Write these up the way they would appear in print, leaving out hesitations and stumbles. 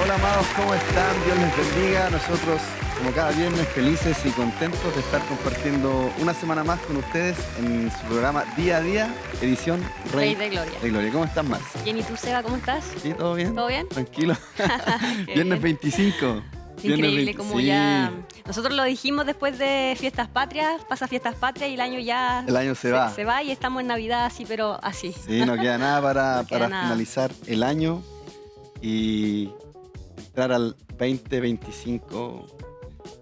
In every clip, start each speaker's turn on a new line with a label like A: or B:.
A: Hola amados, ¿cómo están? Dios les bendiga. Nosotros, como cada viernes, felices y contentos de estar compartiendo una semana más con ustedes en su programa Día a Día, edición
B: Rey de Gloria.
A: ¿Cómo están más?
B: Bien, ¿y tú, Seba, cómo estás?
A: Sí, ¿todo bien?
B: ¿Todo bien?
A: Tranquilo.
B: bien.
A: Viernes 25.
B: Increíble, como
A: sí.
B: ya... Nosotros lo dijimos después de Fiestas Patrias, pasa Fiestas Patrias y el año ya...
A: El año se va.
B: Se va y estamos en Navidad así, pero así.
A: Sí, no queda nada para
B: nada.
A: finalizar el año y entrar al 2025.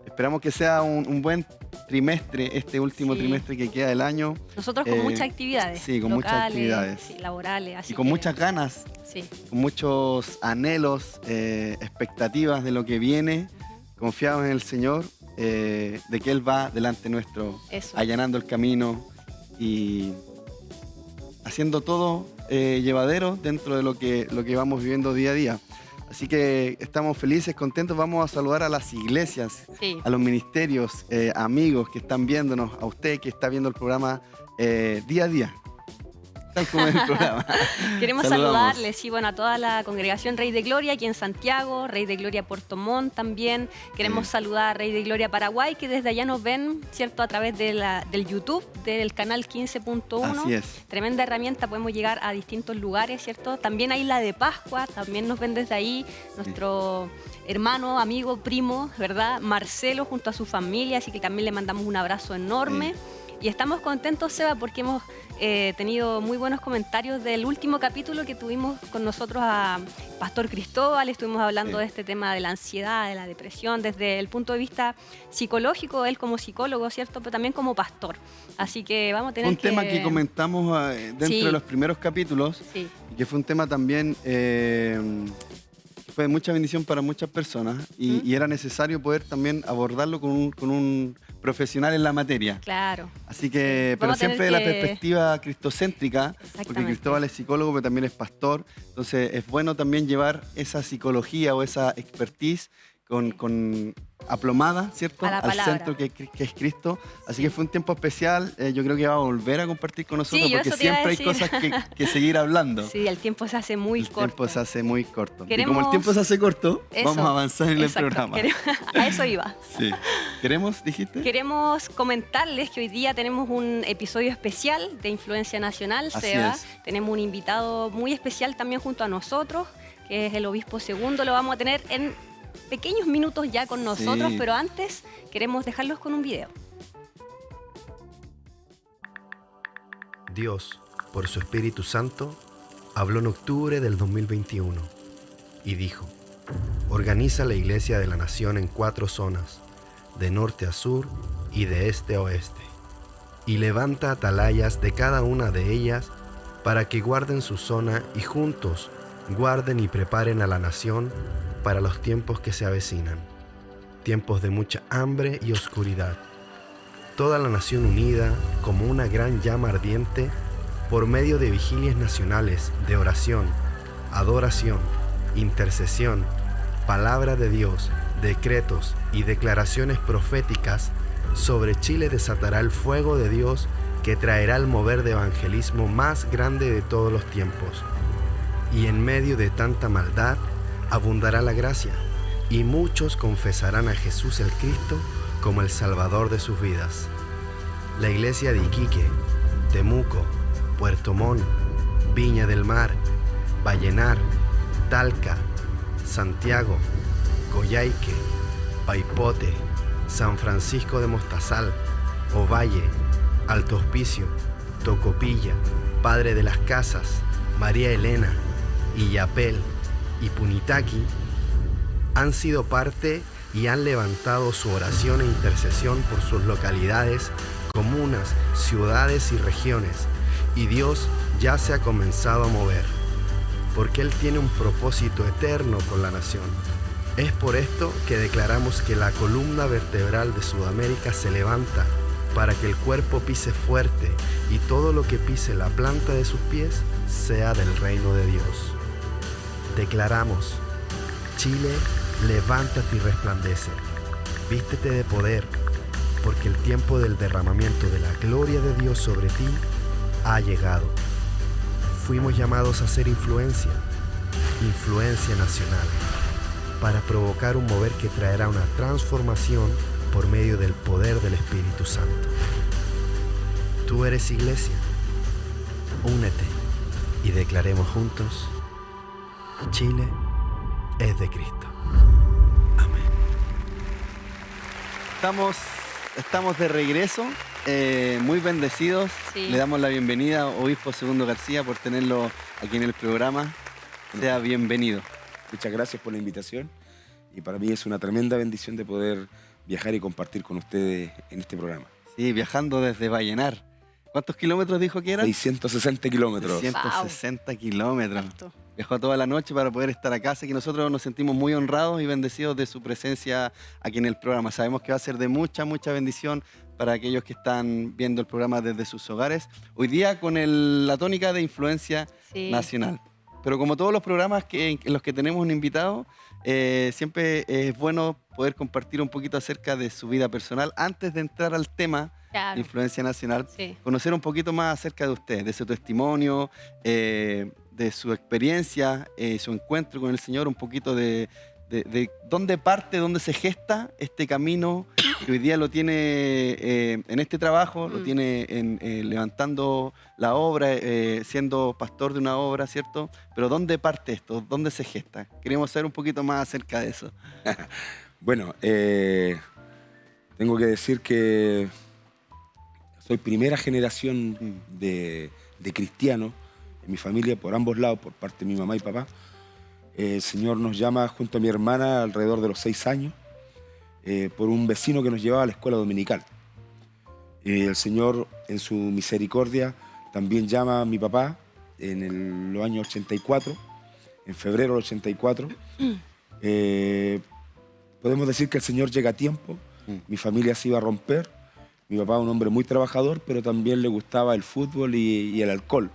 A: Esperamos que sea un buen trimestre, este último trimestre que queda del año.
B: Nosotros con muchas actividades.
A: Sí, con
B: locales,
A: muchas actividades.
B: Sí, laborales. Así
A: y con
B: que,
A: muchas ganas,
B: sí.
A: con muchos anhelos, expectativas de lo que viene, confiados en el Señor, de que Él va delante nuestro, allanando el camino y haciendo todo llevadero dentro de lo que vamos viviendo día a día. Así que estamos felices, contentos. Vamos a saludar a las iglesias, a los ministerios, amigos que están viéndonos, a usted que está viendo el programa día a día. Tal como es el programa.
B: Queremos saludarles, sí, bueno, a toda la congregación Rey de Gloria aquí en Santiago, Rey de Gloria Puerto Montt también. Queremos saludar a Rey de Gloria Paraguay, que desde allá nos ven, ¿cierto? A través de del YouTube, del canal 15.1.
A: Así es.
B: Tremenda herramienta, podemos llegar a distintos lugares, ¿cierto? También a Isla de Pascua, también nos ven desde ahí. Nuestro hermano, amigo, primo, ¿verdad? Marcelo junto a su familia, así que también le mandamos un abrazo enorme. Y estamos contentos, Seba, porque hemos tenido muy buenos comentarios del último capítulo que tuvimos con nosotros a Pastor Cristóbal. Estuvimos hablando de este tema de la ansiedad, de la depresión, desde el punto de vista psicológico, él como psicólogo, ¿cierto? Pero también como pastor. Así que vamos a tener
A: un tema que comentamos dentro de los primeros capítulos, y que fue un tema también que fue de mucha bendición para muchas personas y era necesario poder también abordarlo con un profesional en la materia.
B: Claro.
A: Así que, pero siempre de la perspectiva cristocéntrica, porque Cristóbal es psicólogo, pero también es pastor. Entonces es bueno también llevar esa psicología o esa expertise con aplomada, ¿cierto? Al centro que es Cristo. Así que fue un tiempo especial. Yo creo que va a volver a compartir con nosotros porque siempre hay cosas que seguir hablando.
B: Sí, el tiempo se hace muy corto.
A: El tiempo se hace muy corto. Y como el tiempo se hace corto, vamos a avanzar en el programa.
B: A eso iba.
A: Sí. ¿Dijiste?
B: Queremos comentarles que hoy día tenemos un episodio especial de Influencia Nacional, Seba. Tenemos un invitado muy especial también junto a nosotros, que es el obispo segundo. Lo vamos a tener en pequeños minutos ya con nosotros, pero antes queremos dejarlos con un video.
C: Dios, por su Espíritu Santo, habló en octubre del 2021 y dijo: organiza la Iglesia de la Nación en 4 zonas, de norte a sur y de este a oeste, y levanta atalayas de cada una de ellas para que guarden su zona y juntos guarden y preparen a la nación para los tiempos que se avecinan, tiempos de mucha hambre y oscuridad. Toda la nación unida como una gran llama ardiente por medio de vigilias nacionales de oración, adoración, intercesión, palabra de Dios, decretos y declaraciones proféticas, sobre Chile desatará el fuego de Dios que traerá el mover de evangelismo más grande de todos los tiempos. Y en medio de tanta maldad abundará la gracia, y muchos confesarán a Jesús el Cristo como el Salvador de sus vidas. La iglesia de Iquique, Temuco, Puerto Montt, Viña del Mar, Vallenar, Talca, Santiago, Coyhaique, Paipote, San Francisco de Mostazal, Ovalle, Alto Hospicio, Tocopilla, Padre de las Casas, María Elena, Illapel y Punitaqui han sido parte y han levantado su oración e intercesión por sus localidades, comunas, ciudades y regiones, y Dios ya se ha comenzado a mover. porque Él tiene un propósito eterno con la nación. Es por esto que declaramos que la columna vertebral de Sudamérica se levanta para que el cuerpo pise fuerte y todo lo que pise la planta de sus pies sea del reino de Dios. Declaramos: Chile, levántate y resplandece, vístete de poder, porque el tiempo del derramamiento de la gloria de Dios sobre ti ha llegado. Fuimos llamados a ser influencia nacional, para provocar un mover que traerá una transformación por medio del poder del Espíritu Santo. Tú eres iglesia, únete y declaremos juntos: Chile es de Cristo. Amén.
A: Estamos de regreso, muy bendecidos.
B: Sí.
A: Le damos la bienvenida a Obispo Segundo García por tenerlo aquí en el programa. Sea bienvenido.
D: Muchas gracias por la invitación y para mí es una tremenda bendición de poder viajar y compartir con ustedes en este programa.
A: Sí, viajando desde Vallenar. ¿Cuántos kilómetros dijo que eran?
D: 660 kilómetros.
A: 660 kilómetros.
B: Exacto.
A: Viajó toda la noche para poder estar acá, así que nosotros nos sentimos muy honrados y bendecidos de su presencia aquí en el programa. Sabemos que va a ser de mucha, mucha bendición para aquellos que están viendo el programa desde sus hogares. Hoy día con la tónica de influencia nacional. Pero como todos los programas en los que tenemos un invitado, siempre es bueno poder compartir un poquito acerca de su vida personal antes de entrar al tema de influencia nacional.
B: Sí.
A: Conocer un poquito más acerca de usted, de su testimonio, de su experiencia, su encuentro con el Señor, un poquito de dónde parte, dónde se gesta este camino que hoy día lo tiene en este trabajo, lo tiene levantando la obra, siendo pastor de una obra, ¿cierto? Pero ¿dónde parte esto? ¿Dónde se gesta? Queremos saber un poquito más acerca de eso.
D: Bueno, tengo que decir que soy primera generación de cristianos en mi familia, por ambos lados, por parte de mi mamá y papá. El Señor nos llama junto a mi hermana alrededor de los 6 años por un vecino que nos llevaba a la escuela dominical. El Señor, en su misericordia, también llama a mi papá en los años 84, en febrero del 84. Podemos decir que el Señor llega a tiempo. Mi familia se iba a romper. Mi papá, un hombre muy trabajador, pero también le gustaba el fútbol y el alcohol.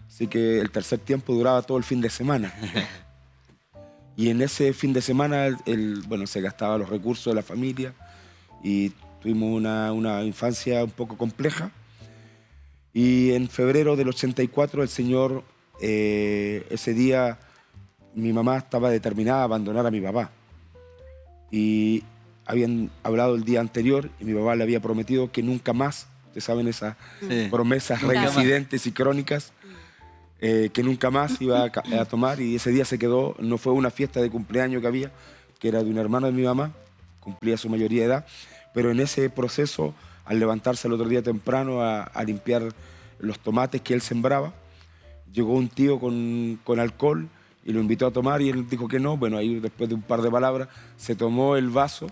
D: Así que el tercer tiempo duraba todo el fin de semana. Y en ese fin de semana, se gastaba los recursos de la familia y tuvimos una infancia un poco compleja. Y en febrero del 84, el Señor, ese día, mi mamá estaba determinada a abandonar a mi papá. Y habían hablado el día anterior y mi papá le había prometido que nunca más, ustedes saben esas promesas reincidentes y crónicas, que nunca más iba a tomar, y ese día se quedó. No fue una fiesta de cumpleaños que había, que era de un hermano de mi mamá, cumplía su mayoría de edad, pero en ese proceso, al levantarse el otro día temprano a limpiar los tomates que él sembraba, llegó un tío con alcohol y lo invitó a tomar y él dijo que no. Bueno, ahí después de un par de palabras se tomó el vaso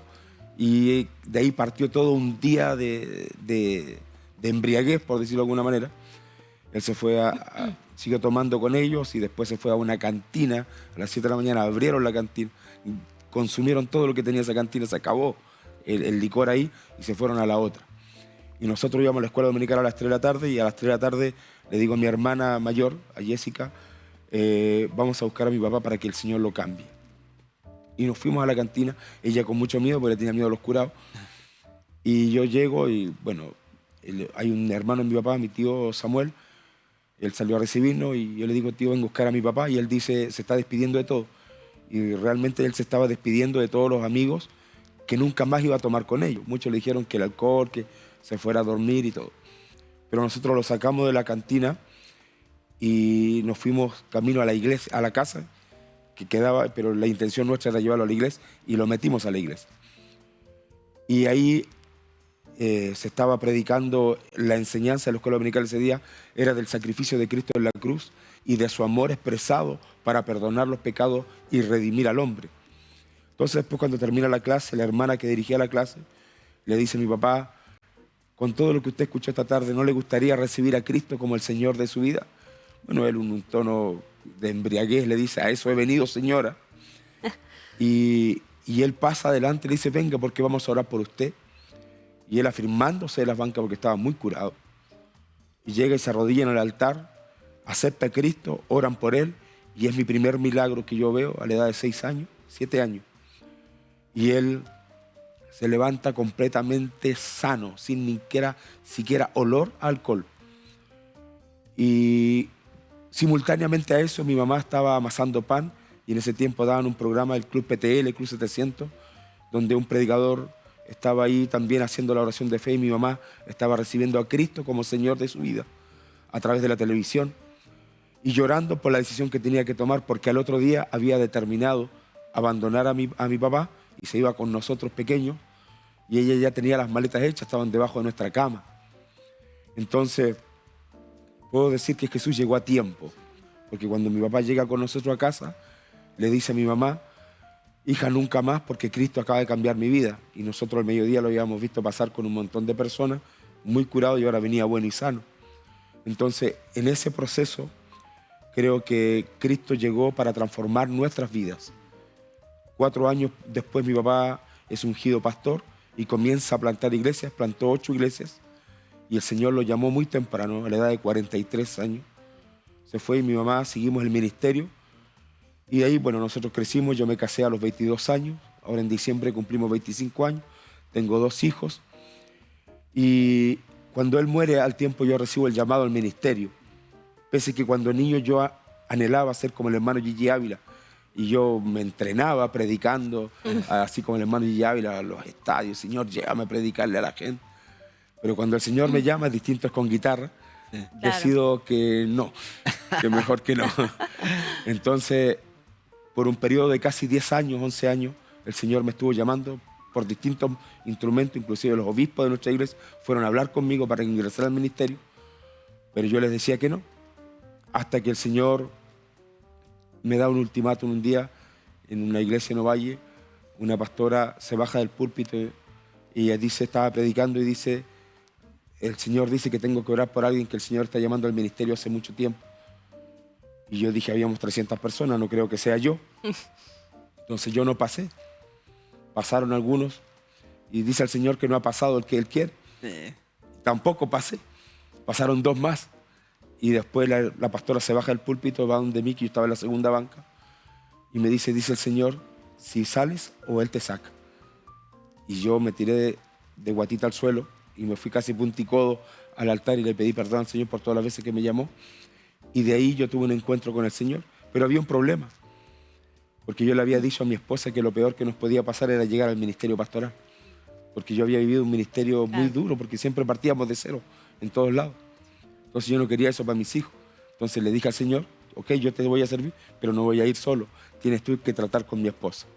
D: y de ahí partió todo un día de embriaguez, por decirlo de alguna manera. Él se fue siguió tomando con ellos y después se fue a una cantina. A las 7 de la mañana abrieron la cantina, consumieron todo lo que tenía esa cantina, se acabó el licor ahí y se fueron a la otra. Y nosotros íbamos a la escuela dominical a las 3 de la tarde y a las 3 de la tarde le digo a mi hermana mayor, a Jessica, vamos a buscar a mi papá para que el Señor lo cambie. Y nos fuimos a la cantina, ella con mucho miedo porque tenía miedo a los curados. Y yo llego y bueno, hay un hermano de mi papá, mi tío Samuel. Él salió a recibirnos y yo le digo, tío, vengo a buscar a mi papá. Y él dice, se está despidiendo de todo. Y realmente él se estaba despidiendo de todos los amigos que nunca más iba a tomar con ellos. Muchos le dijeron que el alcohol, que se fuera a dormir y todo. Pero nosotros lo sacamos de la cantina y nos fuimos camino a la iglesia, a la casa que quedaba, pero la intención nuestra era llevarlo a la iglesia y lo metimos a la iglesia. Y ahí se estaba predicando la enseñanza de la escuela dominical ese día, era del sacrificio de Cristo en la cruz y de su amor expresado para perdonar los pecados y redimir al hombre. Entonces después, cuando termina la clase, la hermana que dirigía la clase le dice a mi papá, con todo lo que usted escuchó esta tarde, ¿no le gustaría recibir a Cristo como el Señor de su vida? Bueno, él en un tono de embriaguez, le dice, a eso he venido, señora. Y él pasa adelante y le dice, venga, porque vamos a orar por usted. Y él afirmándose de las bancas porque estaba muy curado. Y llega y se arrodilla en el altar, acepta a Cristo, oran por él. Y es mi primer milagro que yo veo a la edad de 6 años, 7 años. Y él se levanta completamente sano, sin ni siquiera olor a alcohol. Y simultáneamente a eso, mi mamá estaba amasando pan y en ese tiempo daban un programa del Club PTL, Club 700, donde un predicador estaba ahí también haciendo la oración de fe y mi mamá estaba recibiendo a Cristo como Señor de su vida a través de la televisión y llorando por la decisión que tenía que tomar porque al otro día había determinado abandonar a mi papá y se iba con nosotros pequeños y ella ya tenía las maletas hechas, estaban debajo de nuestra cama. Entonces, puedo decir que Jesús llegó a tiempo, porque cuando mi papá llega con nosotros a casa, le dice a mi mamá, hija, nunca más, porque Cristo acaba de cambiar mi vida. Y nosotros al mediodía lo habíamos visto pasar con un montón de personas, muy curado y ahora venía bueno y sano. Entonces, en ese proceso, creo que Cristo llegó para transformar nuestras vidas. 4 años después mi papá es ungido pastor y comienza a plantar iglesias, plantó 8 iglesias y el Señor lo llamó muy temprano, a la edad de 43 años. Se fue y mi mamá, seguimos el ministerio y de ahí, bueno, nosotros crecimos, yo me casé a los 22 años, ahora en diciembre cumplimos 25 años, tengo 2 hijos y cuando él muere al tiempo yo recibo el llamado al ministerio, pese que cuando niño yo anhelaba ser como el hermano Gigi Ávila, y yo me entrenaba predicando, así como el hermano Gigi Ávila, a los estadios. Señor, llévame a predicarle a la gente. Pero cuando el Señor me llama, distinto es con guitarra, decido que no, que mejor que no. Entonces, por un periodo de casi 10 años, 11 años, el Señor me estuvo llamando por distintos instrumentos, inclusive los obispos de nuestra iglesia fueron a hablar conmigo para ingresar al ministerio, pero yo les decía que no, hasta que el Señor me da un ultimátum un día en una iglesia en Ovalle, una pastora se baja del púlpito y ella dice, estaba predicando y dice, el Señor dice que tengo que orar por alguien que el Señor está llamando al ministerio hace mucho tiempo. Y yo dije, habíamos 300 personas, no creo que sea yo. Entonces yo no pasé. Pasaron algunos y dice el Señor que no ha pasado el que Él quiere. Tampoco pasé. Pasaron 2 más. Y después la pastora se baja del púlpito, va donde mí, que yo estaba en la segunda banca, y me dice el Señor, si sales o Él te saca. Y yo me tiré de guatita al suelo y me fui casi punticodo al altar y le pedí perdón al Señor por todas las veces que me llamó. Y de ahí yo tuve un encuentro con el Señor. Pero había un problema, porque yo le había dicho a mi esposa que lo peor que nos podía pasar era llegar al ministerio pastoral. Porque yo había vivido un ministerio muy duro, porque siempre partíamos de cero en todos lados. Entonces yo no quería eso para mis hijos. Entonces le dije al Señor, ok, yo te voy a servir, pero no voy a ir solo. Tienes tú que tratar con mi esposa.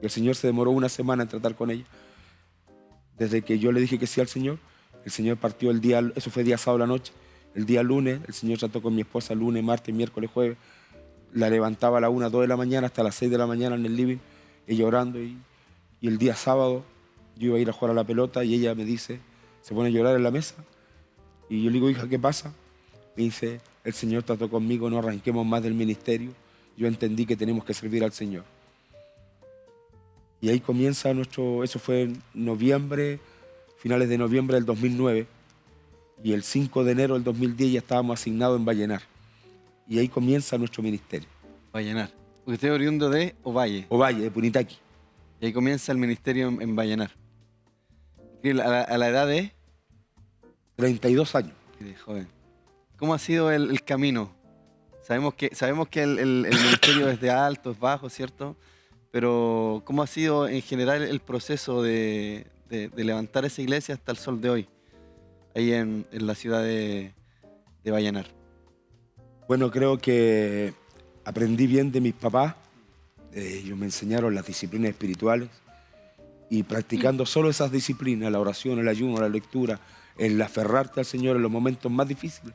D: Y el Señor se demoró 1 semana en tratar con ella. Desde que yo le dije que sí al Señor, el Señor partió el día, eso fue día sábado a la noche. El día lunes, el Señor trató con mi esposa lunes, martes, miércoles, jueves. La levantaba a la 1, 2 de la mañana hasta las 6 de la mañana en el living, ella orando. Y el día sábado yo iba a ir a jugar a la pelota y ella me dice, se pone a llorar en la mesa. Y yo le digo, hija, ¿qué pasa? Me dice, el Señor trató conmigo, no arranquemos más del ministerio. Yo entendí que tenemos que servir al Señor. Y ahí comienza eso fue en noviembre, finales de noviembre del 2009. Y el 5 de enero del 2010 ya estábamos asignados en Vallenar. Y ahí comienza nuestro ministerio.
A: Vallenar. Usted es oriundo de Ovalle.
D: Ovalle, de Punitaqui.
A: Y ahí comienza el ministerio en Vallenar. A la edad de
D: 32 años.
A: De joven. ¿Cómo ha sido el camino? Sabemos que el ministerio es de altos, bajos, ¿cierto? Pero ¿cómo ha sido en general el proceso de levantar esa iglesia hasta el sol de hoy? Ahí en la ciudad de Vallenar.
D: Bueno, creo que aprendí bien de mis papás. Ellos me enseñaron las disciplinas espirituales y practicando solo esas disciplinas, la oración, el ayuno, la lectura, el aferrarte al Señor en los momentos más difíciles,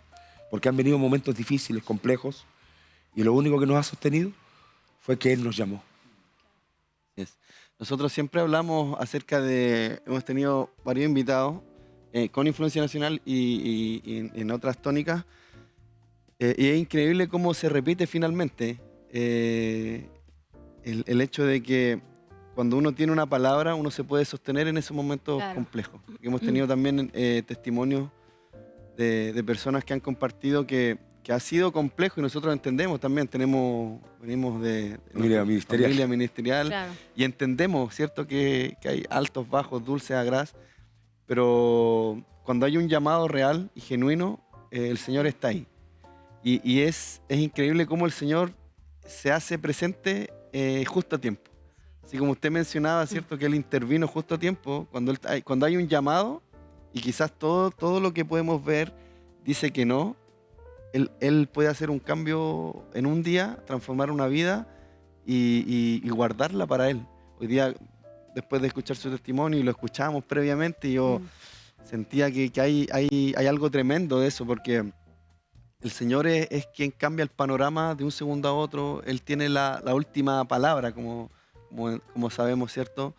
D: porque han venido momentos difíciles, complejos, y lo único que nos ha sostenido fue que Él nos llamó.
A: Yes. Nosotros siempre hablamos hemos tenido varios invitados con influencia nacional y en otras tónicas, Y es increíble cómo se repite finalmente el hecho de que cuando uno tiene una palabra, uno se puede sostener en esos momentos complejos. Hemos tenido también testimonios de personas que han compartido que ha sido complejo y nosotros entendemos también. Venimos de familia ministerial y entendemos, ¿cierto?, que hay altos, bajos, dulces, agraz, pero cuando hay un llamado real y genuino, el Señor está ahí. Y es increíble cómo el Señor se hace presente justo a tiempo. Así como usted mencionaba, ¿cierto?, que Él intervino justo a tiempo, cuando hay un llamado y quizás todo lo que podemos ver dice que no, Él puede hacer un cambio en un día, transformar una vida y guardarla para Él. Hoy día, después de escuchar su testimonio, y lo escuchábamos previamente, yo sentía que hay algo tremendo de eso, porque el Señor es quien cambia el panorama de un segundo a otro. Él tiene la última palabra, como sabemos, ¿cierto?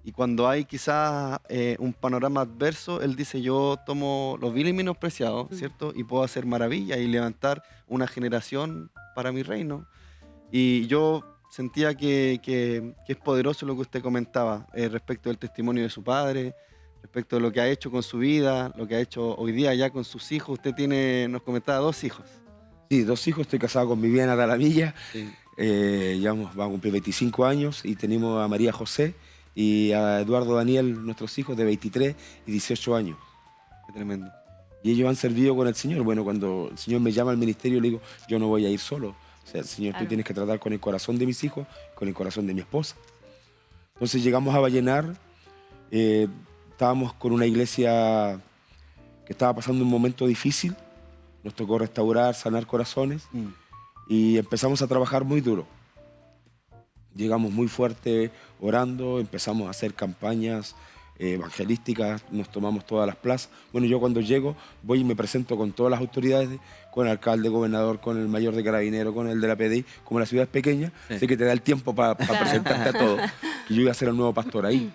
A: Y cuando hay quizás un panorama adverso, Él dice, yo tomo los viles y menospreciados, ¿cierto? Y puedo hacer maravillas y levantar una generación para mi reino. Y yo sentía que es poderoso lo que usted comentaba respecto del testimonio de su padre, respecto de lo que ha hecho con su vida, lo que ha hecho hoy día ya con sus hijos. Usted nos comentaba 2 hijos.
D: Sí, 2 hijos. Estoy casado con Viviana Dalamilla.
A: Sí.
D: Ya vamos a cumplir 25 años y tenemos a María José y a Eduardo Daniel, nuestros hijos de 23 y 18 años.
A: Qué tremendo.
D: Y ellos han servido con el Señor. Bueno, cuando el Señor me llama al ministerio, le digo, yo no voy a ir solo. O sea, Señor, tú tienes que tratar con el corazón de mis hijos, con el corazón de mi esposa. Entonces llegamos a Vallenar, estábamos con una iglesia que estaba pasando un momento difícil, nos tocó restaurar, sanar corazones y empezamos a trabajar muy duro. Llegamos muy fuerte orando, empezamos a hacer campañas evangelísticas, nos tomamos todas las plazas. Bueno, yo cuando llego voy y me presento con todas las autoridades, con el alcalde, gobernador, con el mayor de Carabineros, con el de la PDI, como la ciudad es pequeña, así que te da el tiempo para presentarte a todos. Y yo iba a ser el nuevo pastor ahí.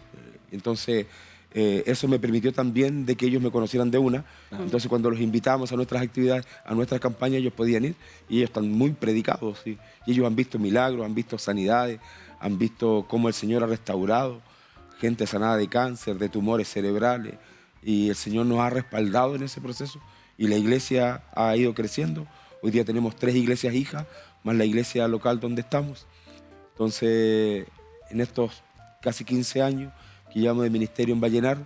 D: Entonces, eso me permitió también de que ellos me conocieran de una. Entonces, cuando los invitamos a nuestras actividades, a nuestras campañas, ellos podían ir y ellos están muy predicados. ¿sí? Y ellos han visto milagros, han visto sanidades, han visto cómo el Señor ha restaurado gente sanada de cáncer, de tumores cerebrales, y el Señor nos ha respaldado en ese proceso y la iglesia ha ido creciendo. Hoy día tenemos 3 iglesias hijas, más la iglesia local donde estamos. Entonces, en estos casi 15 años que llevamos de ministerio en Vallenar,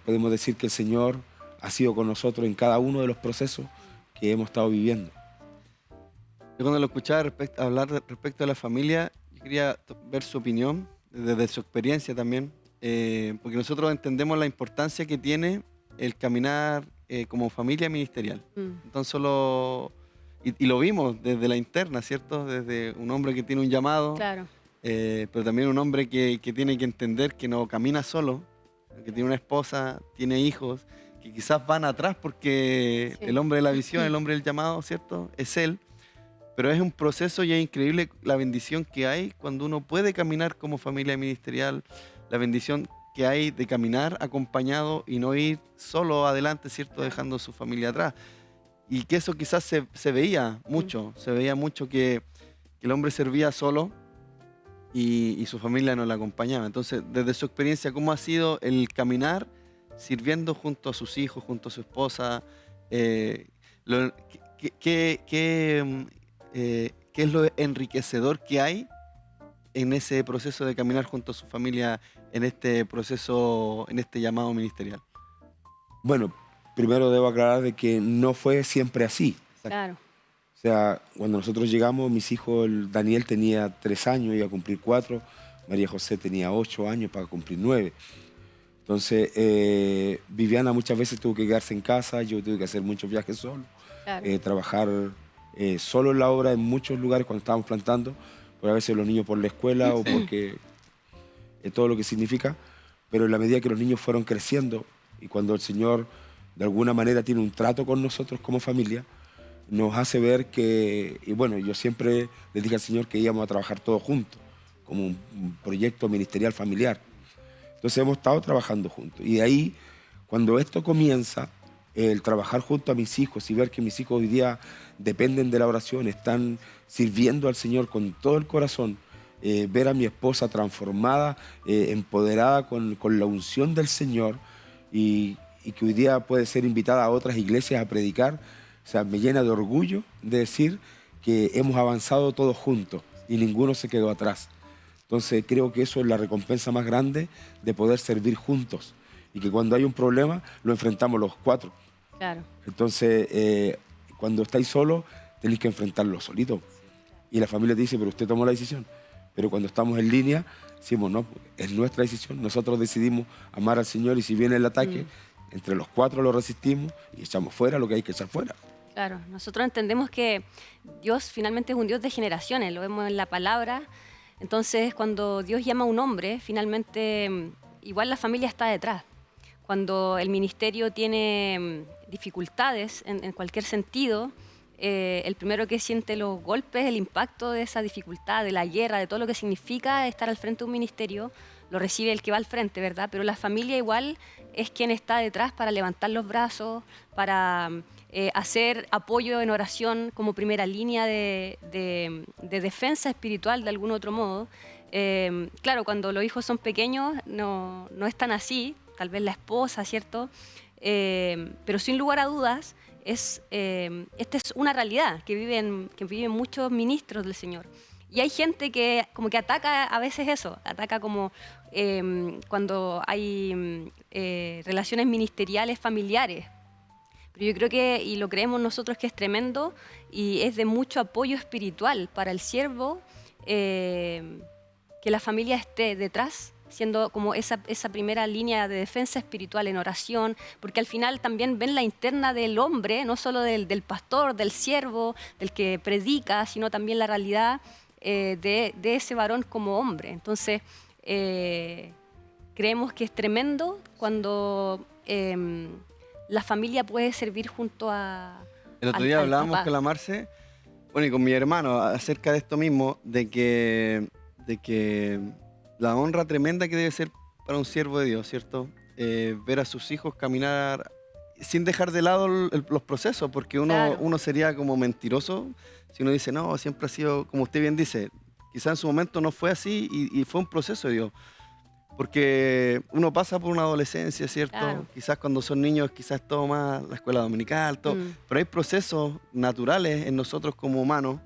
D: podemos decir que el Señor ha sido con nosotros en cada uno de los procesos que hemos estado viviendo.
A: Yo cuando lo escuchaba hablar respecto a la familia, yo quería ver su opinión, desde su experiencia también, porque nosotros entendemos la importancia que tiene el caminar como familia ministerial. Entonces y lo vimos desde la interna, ¿cierto? Desde un hombre que tiene un llamado, pero también un hombre que tiene que entender que no camina solo, que tiene una esposa, tiene hijos, que quizás van atrás porque el hombre de la visión, el hombre del llamado, ¿cierto? Es él. Pero es un proceso y es increíble la bendición que hay cuando uno puede caminar como familia ministerial, la bendición que hay de caminar acompañado y no ir solo adelante, ¿cierto? Dejando a su familia atrás. Y que eso quizás se veía mucho, que el hombre servía solo y su familia no la acompañaba. Entonces, desde su experiencia, ¿cómo ha sido el caminar sirviendo junto a sus hijos, junto a su esposa? ¿Qué es lo enriquecedor que hay en ese proceso de caminar junto a su familia en este proceso, en este llamado ministerial?
D: Bueno, primero debo aclarar de que no fue siempre así.
B: Claro.
D: O sea, cuando nosotros llegamos, mis hijos, Daniel tenía 3 años, iba a cumplir 4, María José tenía 8 años para cumplir 9. Entonces, Viviana muchas veces tuvo que quedarse en casa, yo tuve que hacer muchos viajes solo, trabajar solo en la obra en muchos lugares cuando estábamos plantando, por a veces los niños por la escuela o porque todo lo que significa, pero en la medida que los niños fueron creciendo y cuando el Señor de alguna manera tiene un trato con nosotros como familia, nos hace ver que, y bueno, yo siempre le dije al Señor que íbamos a trabajar todos juntos, como un proyecto ministerial familiar. Entonces hemos estado trabajando juntos y de ahí, cuando esto comienza, el trabajar junto a mis hijos y ver que mis hijos hoy día dependen de la oración, están sirviendo al Señor con todo el corazón, ver a mi esposa transformada, empoderada con la unción del Señor y que hoy día puede ser invitada a otras iglesias a predicar, o sea, me llena de orgullo de decir que hemos avanzado todos juntos y ninguno se quedó atrás. Entonces creo que eso es la recompensa más grande de poder servir juntos y que cuando hay un problema lo enfrentamos los cuatro.
B: Claro.
D: Entonces, cuando estáis solos, tenéis que enfrentarlo solito. Y la familia te dice, pero usted tomó la decisión. Pero cuando estamos en línea, decimos, no, es nuestra decisión. Nosotros decidimos amar al Señor y si viene el ataque, entre los cuatro lo resistimos y echamos fuera lo que hay que echar fuera.
B: Claro, nosotros entendemos que Dios finalmente es un Dios de generaciones, lo vemos en la palabra. Entonces, cuando Dios llama a un hombre, finalmente igual la familia está detrás. Cuando el ministerio tiene dificultades en cualquier sentido, el primero que siente los golpes, el impacto de esa dificultad, de la guerra, de todo lo que significa estar al frente de un ministerio, lo recibe el que va al frente, ¿verdad? Pero la familia igual es quien está detrás para levantar los brazos, para hacer apoyo en oración como primera línea de defensa espiritual de algún otro modo. Claro, cuando los hijos son pequeños no es tan así, tal vez la esposa, ¿cierto? Pero sin lugar a dudas, esta es una realidad que viven muchos ministros del Señor. Y hay gente que como que ataca a veces eso, ataca como cuando hay relaciones ministeriales familiares. Pero yo creo que, y lo creemos nosotros, que es tremendo y es de mucho apoyo espiritual para el siervo que la familia esté detrás, siendo como esa primera línea de defensa espiritual en oración, porque al final también ven la interna del hombre, no solo del pastor, del siervo, del que predica, sino también la realidad de ese varón como hombre. Entonces, creemos que es tremendo cuando la familia puede servir junto a...
A: El otro día hablábamos con la Marce, bueno, y con mi hermano, acerca de esto mismo, de que la honra tremenda que debe ser para un siervo de Dios, ¿cierto? Ver a sus hijos caminar sin dejar de lado los procesos, porque uno sería como mentiroso si uno dice, no, siempre ha sido, como usted bien dice, quizá en su momento no fue así y fue un proceso de Dios. Porque uno pasa por una adolescencia, ¿cierto? Claro. Quizás cuando son niños, quizás todo más la escuela dominical, todo. Pero hay procesos naturales en nosotros como humanos,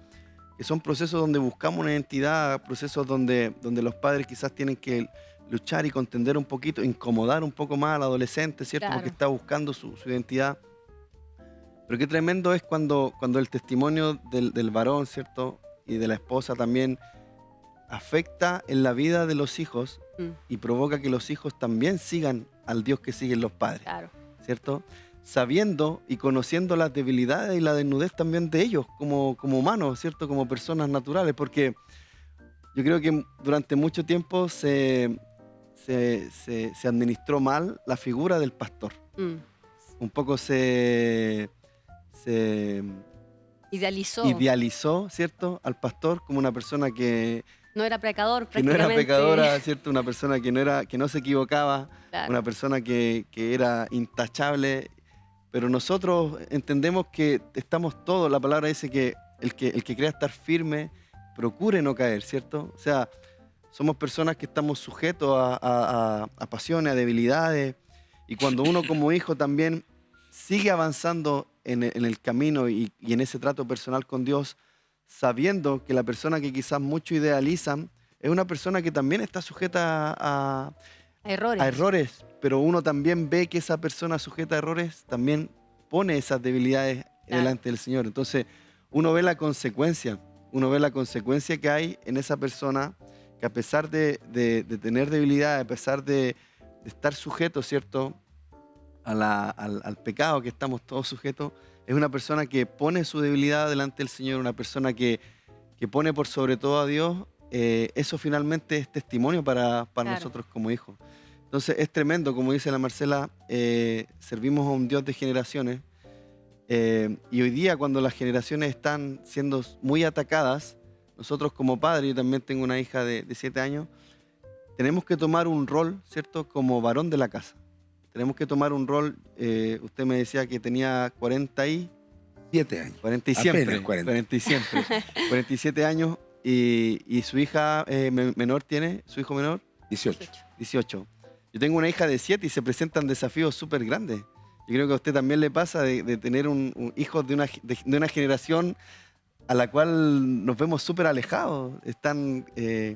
A: que son procesos donde buscamos una identidad, procesos donde los padres quizás tienen que luchar y contender un poquito, incomodar un poco más al adolescente, ¿cierto? Claro. Porque está buscando su identidad. Pero qué tremendo es cuando el testimonio del varón, ¿cierto? Y de la esposa también afecta en la vida de los hijos y provoca que los hijos también sigan al Dios que siguen los padres, claro. ¿Cierto? Sabiendo y conociendo las debilidades y la desnudez también de ellos como humanos, ¿cierto? Como personas naturales, porque yo creo que durante mucho tiempo se administró mal la figura del pastor. Un poco se idealizó, ¿cierto? Al pastor como una persona que
B: no era pecador,
A: prácticamente. Que no era pecadora, ¿cierto? Una persona que no se equivocaba, claro. Una persona que era intachable. Pero nosotros entendemos que estamos todos, la palabra dice que el que crea estar firme, procure no caer, ¿cierto? O sea, somos personas que estamos sujetos a pasiones, a debilidades. Y cuando uno como hijo también sigue avanzando en el camino y en ese trato personal con Dios, sabiendo que la persona que quizás muchos idealizan es una persona que también está sujeta a errores, pero uno también ve que esa persona sujeta a errores también pone esas debilidades delante del Señor. Entonces uno ve la consecuencia que hay en esa persona que a pesar de tener debilidad, a pesar de estar sujeto, ¿cierto?, al pecado que estamos todos sujetos, es una persona que pone su debilidad delante del Señor, una persona que pone por sobre todo a Dios. Eso finalmente es testimonio para claro. Nosotros como hijos. Entonces es tremendo, como dice la Marcela, servimos a un Dios de generaciones y hoy día cuando las generaciones están siendo muy atacadas, nosotros como padres, yo también tengo una hija de 7 años, tenemos que tomar un rol, ¿cierto?, como varón de la casa. tenemos que tomar un rol. Usted me decía que tenía
D: 7 años.
A: 40 y siempre.
D: Apenas 40.
A: 40 y siempre. 47 años. Y su hija menor tiene, su hijo menor, 18. Yo tengo una hija de 7 y se presentan desafíos súper grandes. Yo creo que a usted también le pasa de tener hijos de una generación a la cual nos vemos súper alejados.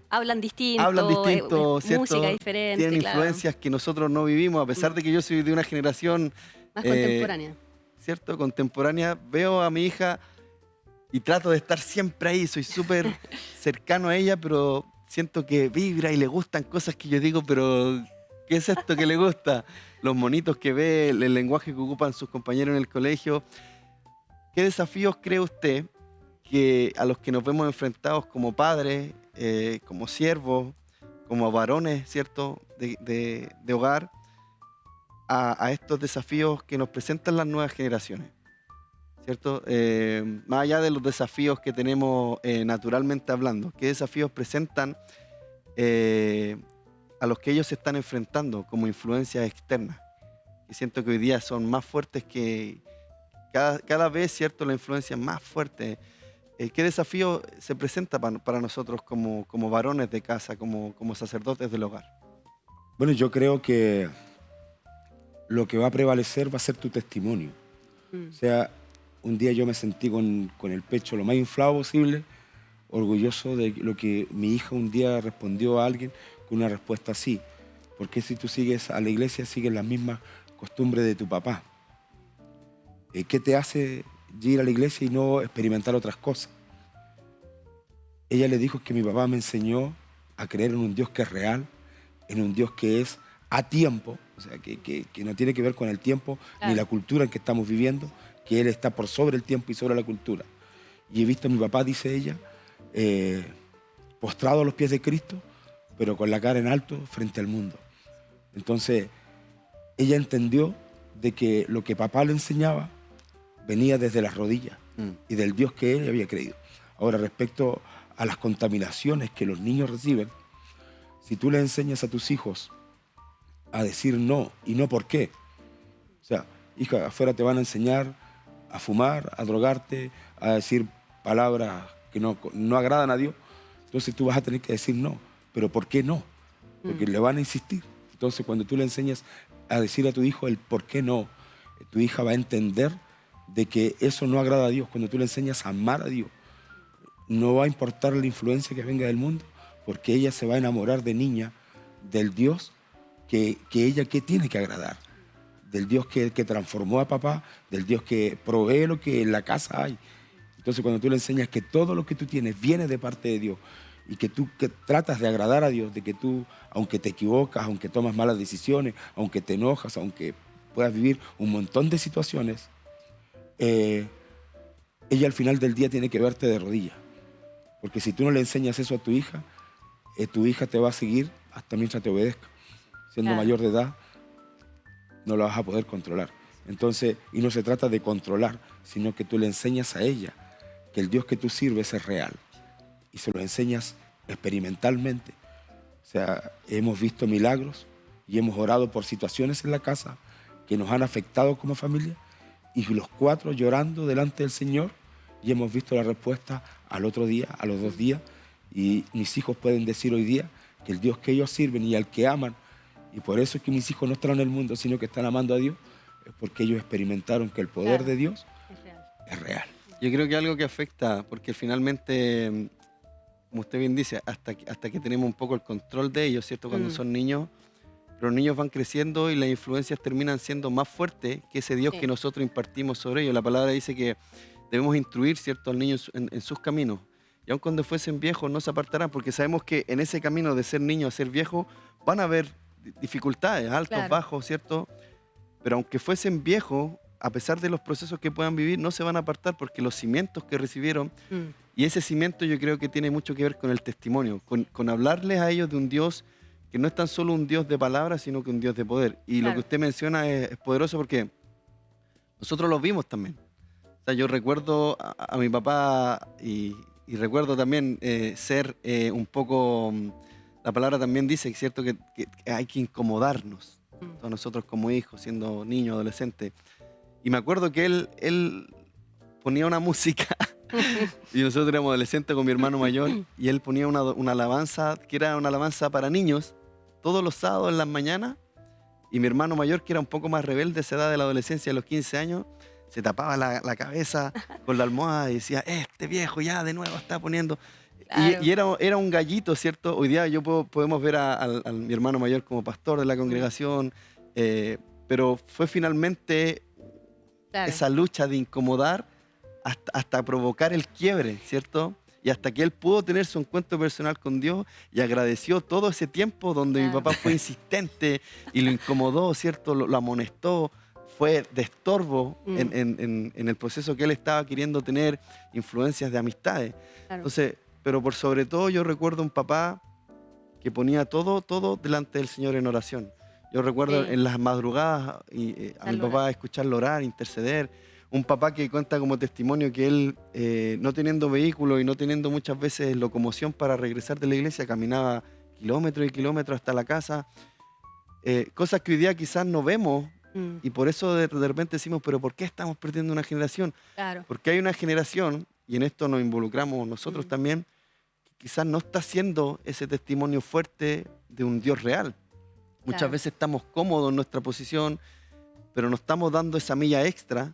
B: Hablan distinto,
A: ¿cierto?
B: Música diferente.
A: Tienen
B: claro.
A: influencias que nosotros no vivimos, a pesar de que yo soy de una generación
B: Más contemporánea.
A: ¿cierto? Contemporánea. Veo a mi hija y trato de estar siempre ahí. Soy súper cercano a ella, pero siento que vibra y le gustan cosas que yo digo, pero ¿qué es esto que le gusta? Los monitos que ve, el lenguaje que ocupan sus compañeros en el colegio. ¿Qué desafíos cree usted que a los que nos vemos enfrentados como padres, como siervos, como varones, ¿cierto?, de hogar, a estos desafíos que nos presentan las nuevas generaciones, ¿cierto? Más allá de los desafíos que tenemos naturalmente hablando, ¿qué desafíos presentan a los que ellos se están enfrentando como influencias externas? Y siento que hoy día son más fuertes que cada vez, ¿cierto? La influencia es más fuerte. ¿Qué desafío se presenta para nosotros como varones de casa, como sacerdotes del hogar?
D: Bueno, yo creo que lo que va a prevalecer va a ser tu testimonio. O sea, un día yo me sentí con el pecho lo más inflado posible, orgulloso de lo que mi hija un día respondió a alguien con una respuesta así. Porque si tú sigues a la iglesia, sigues las mismas costumbres de tu papá. ¿Qué te hace ir a la iglesia y no experimentar otras cosas? Ella le dijo que mi papá me enseñó a creer en un Dios que es real, en un Dios que es a tiempo, o sea, que no tiene que ver con el tiempo ni la cultura en que estamos viviendo, que Él está por sobre el tiempo y sobre la cultura. Y he visto a mi papá, dice ella, postrado a los pies de Cristo, pero con la cara en alto frente al mundo. Entonces, ella entendió de que lo que papá le enseñaba venía desde las rodillas y del Dios que él había creído. Ahora, respecto a las contaminaciones que los niños reciben, si tú le enseñas a tus hijos a decir no, y no por qué. O sea, hija, afuera te van a enseñar a fumar, a drogarte, a decir palabras que no agradan a Dios. Entonces tú vas a tener que decir no. ¿Pero por qué no? Porque le van a insistir. Entonces cuando tú le enseñas a decir a tu hijo el por qué no, tu hija va a entender de que eso no agrada a Dios. Cuando tú le enseñas a amar a Dios, no va a importar la influencia que venga del mundo, porque ella se va a enamorar de niña del Dios que ella que tiene que agradar, del Dios que transformó a papá, del Dios que provee lo que en la casa hay. Entonces cuando tú le enseñas que todo lo que tú tienes viene de parte de Dios y que tú que tratas de agradar a Dios, de que tú, aunque te equivocas, aunque tomas malas decisiones, aunque te enojas, aunque puedas vivir un montón de situaciones, ella al final del día tiene que verte de rodillas. Porque si tú no le enseñas eso a tu hija te va a seguir hasta mientras te obedezca. Siendo mayor de edad, no la vas a poder controlar. Entonces, y no se trata de controlar, sino que tú le enseñas a ella que el Dios que tú sirves es real. Y se lo enseñas experimentalmente. O sea, hemos visto milagros y hemos orado por situaciones en la casa que nos han afectado como familia, y los 4 llorando delante del Señor, y hemos visto la respuesta al otro día, a los 2 días, y mis hijos pueden decir hoy día que el Dios que ellos sirven y al que aman, y por eso es que mis hijos no están en el mundo, sino que están amando a Dios, es porque ellos experimentaron que el poder de Dios es real.
A: Yo creo que algo que afecta, porque finalmente, como usted bien dice, hasta que tenemos un poco el control de ellos, ¿cierto? Cuando son niños, pero los niños van creciendo y las influencias terminan siendo más fuertes que ese Dios que nosotros impartimos sobre ellos. La palabra dice que debemos instruir, ¿cierto?, al niño en sus caminos. Y aun cuando fuesen viejos no se apartarán, porque sabemos que en ese camino de ser niño a ser viejo van a haber dificultades, altos, bajos, ¿cierto? Pero aunque fuesen viejos, a pesar de los procesos que puedan vivir, no se van a apartar, porque los cimientos que recibieron, y ese cimiento yo creo que tiene mucho que ver con el testimonio, con hablarles a ellos de un Dios que no es tan solo un Dios de palabras, sino que un Dios de poder. Y lo que usted menciona es poderoso, porque nosotros lo vimos también. O sea, yo recuerdo a mi papá y recuerdo también ser un poco... La palabra también dice, ¿cierto?, que hay que incomodarnos. todos nosotros como hijos, siendo niños, adolescentes. Y me acuerdo que él ponía una música y nosotros éramos adolescentes con mi hermano mayor y él ponía una alabanza que era una alabanza para niños todos los sábados en las mañanas, y mi hermano mayor, que era un poco más rebelde, esa edad de la adolescencia, a los 15 años, se tapaba la cabeza con la almohada y decía, este viejo ya de nuevo está poniendo... Claro. Y era un gallito, ¿cierto? Hoy día podemos ver a mi hermano mayor como pastor de la congregación, pero fue finalmente esa lucha de incomodar hasta provocar el quiebre, ¿cierto? Y hasta que él pudo tener su encuentro personal con Dios y agradeció todo ese tiempo donde mi papá fue insistente y lo incomodó, ¿cierto? Lo amonestó, fue de estorbo en el proceso que él estaba queriendo tener, influencias de amistades. Claro. Entonces, pero por sobre todo yo recuerdo un papá que ponía todo delante del Señor en oración. Yo recuerdo en las madrugadas a mi papá escucharlo orar, interceder. Un papá que cuenta como testimonio que él, no teniendo vehículo y no teniendo muchas veces locomoción para regresar de la iglesia, caminaba kilómetros y kilómetros hasta la casa. Cosas que hoy día quizás no vemos, y por eso de repente decimos, pero ¿por qué estamos perdiendo una generación? Claro. Porque hay una generación, y en esto nos involucramos nosotros también, que quizás no está haciendo ese testimonio fuerte de un Dios real. Muchas veces estamos cómodos en nuestra posición, pero no estamos dando esa milla extra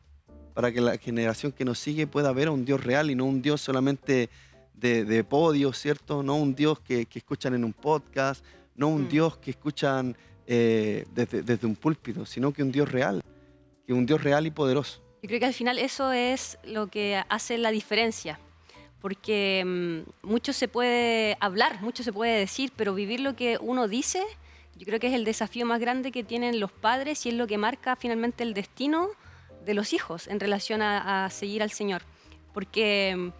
A: para que la generación que nos sigue pueda ver a un Dios real y no un Dios solamente de podio, ¿cierto? No un Dios que escuchan en un podcast, no un Dios que escuchan desde un púlpito, sino que un Dios real y poderoso.
B: Yo creo que al final eso es lo que hace la diferencia, porque mucho se puede hablar, mucho se puede decir, pero vivir lo que uno dice, yo creo que es el desafío más grande que tienen los padres y es lo que marca finalmente el destino de los hijos en relación a seguir al Señor. Porque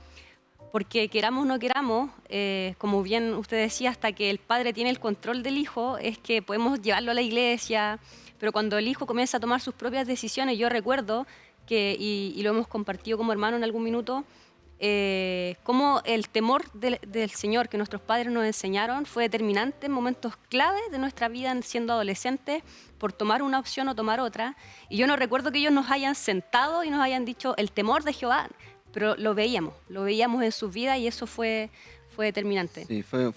B: queramos o no queramos, como bien usted decía, hasta que el padre tiene el control del hijo, es que podemos llevarlo a la iglesia, pero cuando el hijo comienza a tomar sus propias decisiones, yo recuerdo que, y lo hemos compartido como hermano en algún minuto, cómo el temor del Señor que nuestros padres nos enseñaron fue determinante en momentos claves de nuestra vida siendo adolescentes por tomar una opción o tomar otra. Y yo no recuerdo que ellos nos hayan sentado y nos hayan dicho el temor de Jehová, pero lo veíamos en sus vidas y eso fue determinante.
A: Sí, fue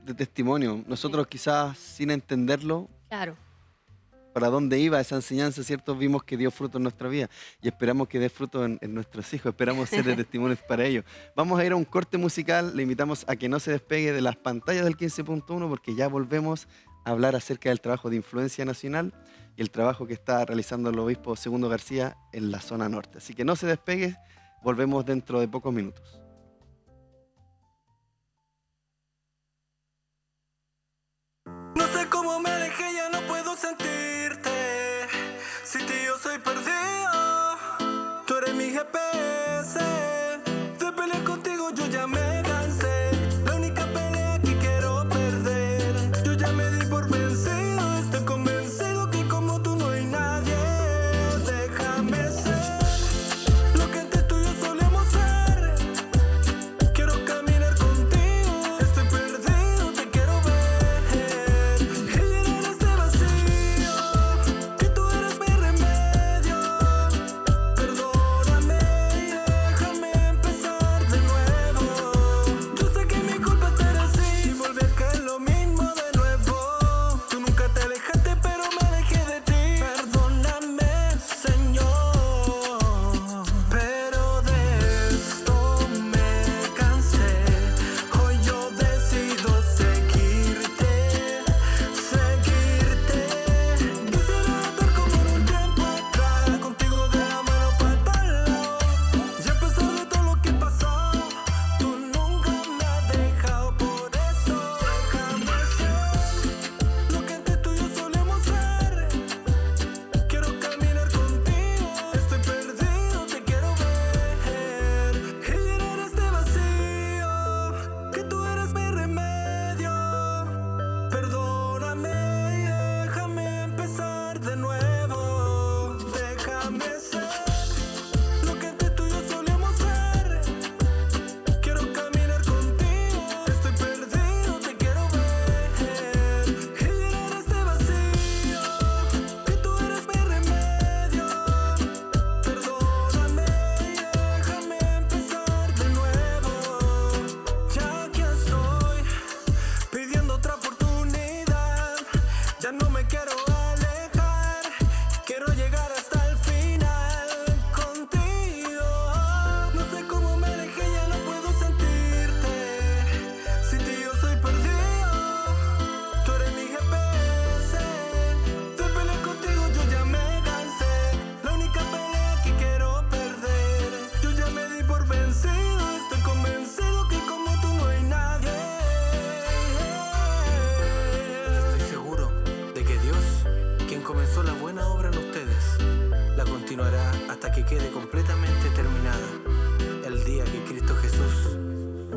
A: de testimonio. Nosotros quizás sin entenderlo,
B: claro,
A: para dónde iba esa enseñanza, ¿cierto? Vimos que dio fruto en nuestra vida y esperamos que dé fruto en nuestros hijos, esperamos ser de testimonios para ellos. Vamos a ir a un corte musical, le invitamos a que no se despegue de las pantallas del 15.1 porque ya volvemos a hablar acerca del trabajo de influencia nacional y el trabajo que está realizando el obispo Segundo García en la zona norte. Así que no se despegue, volvemos dentro de pocos minutos.
E: No sé cómo me alejé, ya no puedo sentirte. Sin ti yo soy perdido. Tú eres mi GPS. De pelear contigo yo ya me cansé. La única pelea que quiero perder. Yo ya me di por vencido. Estoy convencido que como tú no hay nadie. Déjame ser lo que antes tú y yo solíamos ser. Quiero caminar contigo. Estoy perdido, te quiero ver. Y llenar este vacío. Que tú eres mi remedio. Perdóname y déjame empezar de nuevo.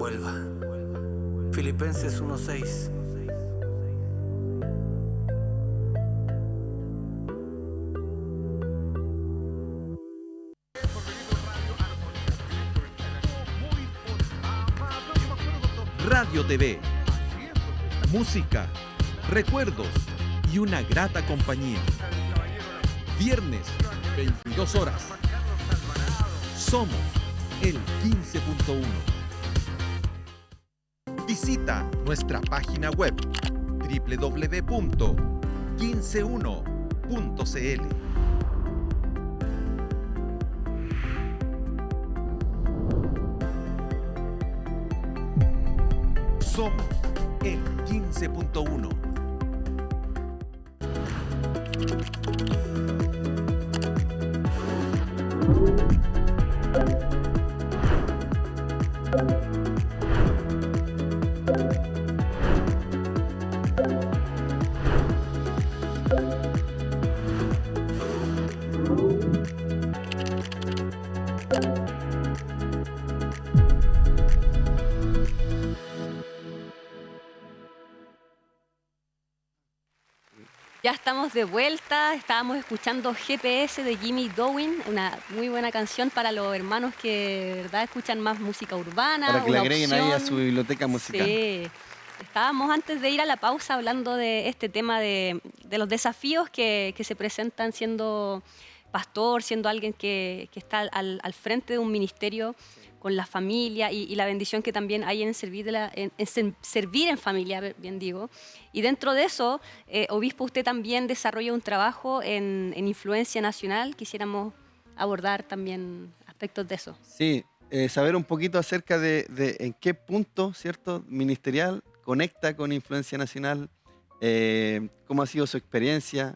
E: vuelva. Filipenses 1:6.
F: Radio TV, música, recuerdos y una grata compañía. Viernes, 22 horas. Somos el 15.1. Visita nuestra página web www.151.cl. Somos el 15.1.
B: Ya estamos de vuelta, estábamos escuchando GPS de Jimmy Dowling, una muy buena canción para los hermanos que de verdad escuchan más música urbana.
A: Para que le
B: una
A: agreguen
B: opción.
A: ahí a su biblioteca musical.
B: Sí. Estábamos antes de ir a la pausa hablando de este tema de los desafíos que se presentan siendo pastor, siendo alguien que está al frente de un ministerio con la familia y la bendición que también hay en servir en familia, bien digo. Y dentro de eso, obispo, usted también desarrolla un trabajo en influencia nacional. Quisiéramos abordar también aspectos de eso.
A: Sí, saber un poquito acerca de en qué punto, ¿cierto?, ministerial conecta con Influencia Nacional, cómo ha sido su experiencia,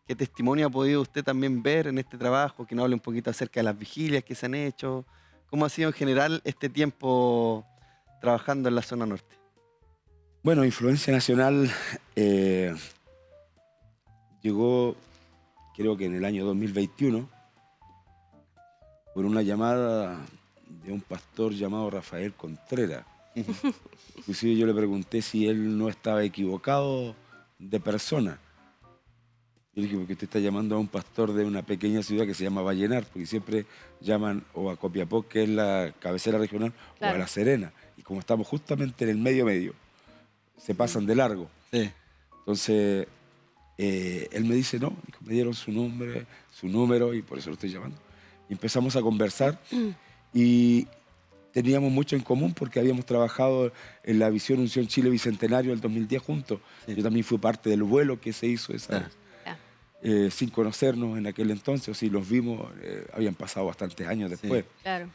A: qué testimonio ha podido usted también ver en este trabajo, que nos hable un poquito acerca de las vigilias que se han hecho, cómo ha sido en general este tiempo trabajando en la zona norte.
D: Bueno, Influencia Nacional llegó, creo que en el año 2021, por una llamada de un pastor llamado Rafael Contreras. Inclusive yo le pregunté si él no estaba equivocado de persona. Yo le dije, porque usted está llamando a un pastor de una pequeña ciudad que se llama Vallenar, porque siempre llaman o a Copiapó, que es la cabecera regional, claro, o a La Serena. Y como estamos justamente en el medio, se pasan de largo.
A: Sí.
D: Entonces, él me dice, no, me dieron su número, y por eso lo estoy llamando. Y empezamos a conversar y teníamos mucho en común porque habíamos trabajado en la Visión Unción Chile Bicentenario del 2010 juntos. Sí. Yo también fui parte del vuelo que se hizo esa vez. Sin conocernos en aquel entonces, o si los vimos, habían pasado bastantes años después.
B: Sí. Claro.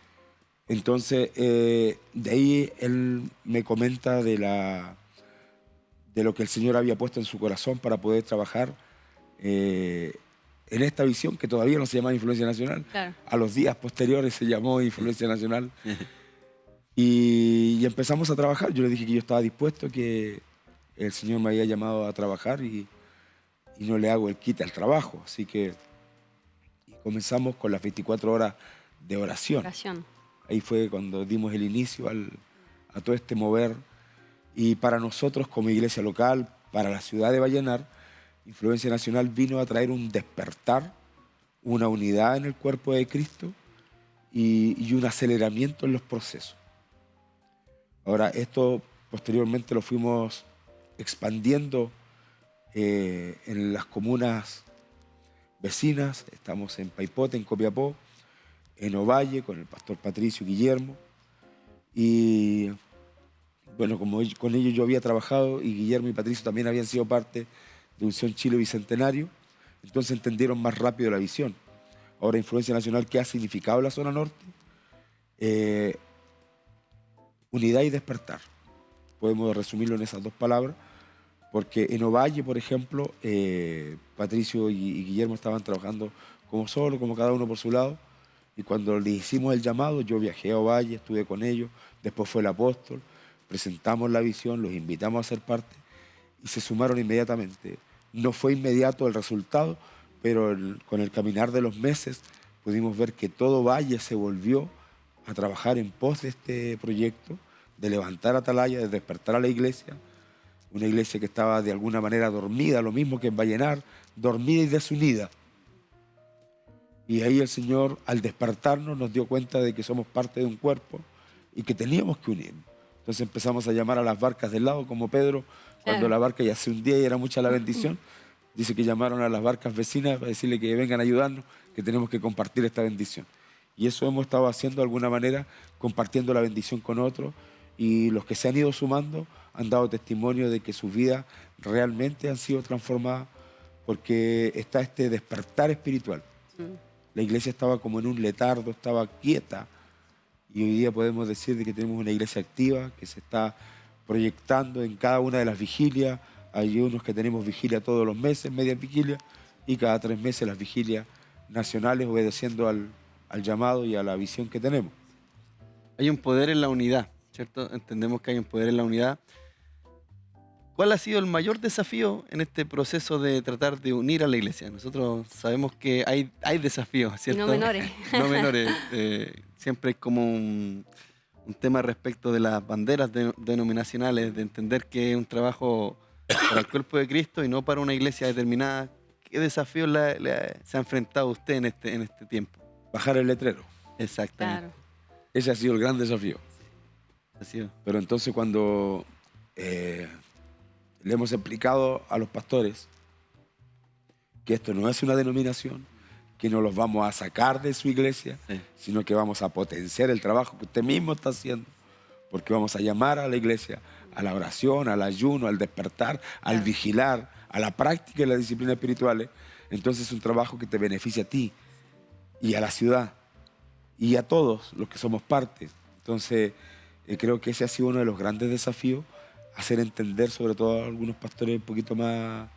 D: Entonces, de ahí él me comenta de lo que el Señor había puesto en su corazón para poder trabajar en esta visión que todavía no se llamaba Influencia Nacional.
B: Claro.
D: A los días posteriores se llamó Influencia Nacional. Y empezamos a trabajar. Yo le dije que yo estaba dispuesto, que el Señor me había llamado a trabajar y no le hago el quite al trabajo. Así que comenzamos con las 24 horas de oración. Ahí fue cuando dimos el inicio a todo este mover. Y para nosotros como iglesia local, para la ciudad de Vallenar, Influencia Nacional vino a traer un despertar, una unidad en el cuerpo de Cristo y un aceleramiento en los procesos. Ahora, esto posteriormente lo fuimos expandiendo en las comunas vecinas. Estamos en Paipote, en Copiapó, en Ovalle, con el pastor Patricio Guillermo. Y bueno, como con ellos yo había trabajado y Guillermo y Patricio también habían sido parte de Unción Chile Bicentenario, entonces entendieron más rápido la visión. Ahora, Influencia Nacional, ¿qué ha significado la zona norte? Unidad y despertar. Podemos resumirlo en esas dos palabras, porque en Ovalle, por ejemplo, Patricio y Guillermo estaban trabajando como solo, como cada uno por su lado, y cuando les hicimos el llamado, yo viajé a Ovalle, estuve con ellos, después fue el apóstol, presentamos la visión, los invitamos a ser parte y se sumaron inmediatamente. No fue inmediato el resultado, pero con el caminar de los meses pudimos ver que todo Valle se volvió a trabajar en pos de este proyecto de levantar Atalaya, de despertar a la iglesia, una iglesia que estaba de alguna manera dormida, lo mismo que en Vallenar, dormida y desunida. Y ahí el Señor, al despertarnos, nos dio cuenta de que somos parte de un cuerpo y que teníamos que unirnos. Entonces empezamos a llamar a las barcas del lado, como Pedro, cuando la barca ya se hundía y era mucha la bendición. Dice que llamaron a las barcas vecinas para decirle que vengan a ayudarnos, que tenemos que compartir esta bendición. Y eso hemos estado haciendo de alguna manera, compartiendo la bendición con otros. Y los que se han ido sumando han dado testimonio de que sus vidas realmente han sido transformadas porque está este despertar espiritual. La iglesia estaba como en un letardo, estaba quieta. Y hoy día podemos decir de que tenemos una iglesia activa que se está proyectando en cada una de las vigilias. Hay unos que tenemos vigilia todos los meses, media vigilia, y cada 3 meses las vigilias nacionales, obedeciendo al llamado y a la visión que tenemos.
A: Hay un poder en la unidad, ¿cierto? Entendemos que hay un poder en la unidad. ¿Cuál ha sido el mayor desafío en este proceso de tratar de unir a la iglesia? Nosotros sabemos que hay desafíos, ¿cierto?
B: Y no menores.
A: No menores. Siempre hay como un tema respecto de las banderas denominacionales, de entender que es un trabajo para el cuerpo de Cristo y no para una iglesia determinada. ¿Qué desafíos se ha enfrentado usted en este tiempo?
D: Bajar el letrero.
A: Exactamente.
B: Claro.
D: Ese ha sido el gran desafío.
A: Así.
D: Pero entonces cuando le hemos explicado a los pastores que esto no es una denominación, que no los vamos a sacar de su iglesia,
A: Sí.
D: sino que vamos a potenciar el trabajo que usted mismo está haciendo, porque vamos a llamar a la iglesia a la oración, al ayuno, al despertar, al vigilar, a la práctica de las disciplinas espirituales. Entonces es un trabajo que te beneficia a ti y a la ciudad y a todos los que somos parte. Entonces creo que ese ha sido uno de los grandes desafíos, hacer entender sobre todo a algunos pastores un poquito más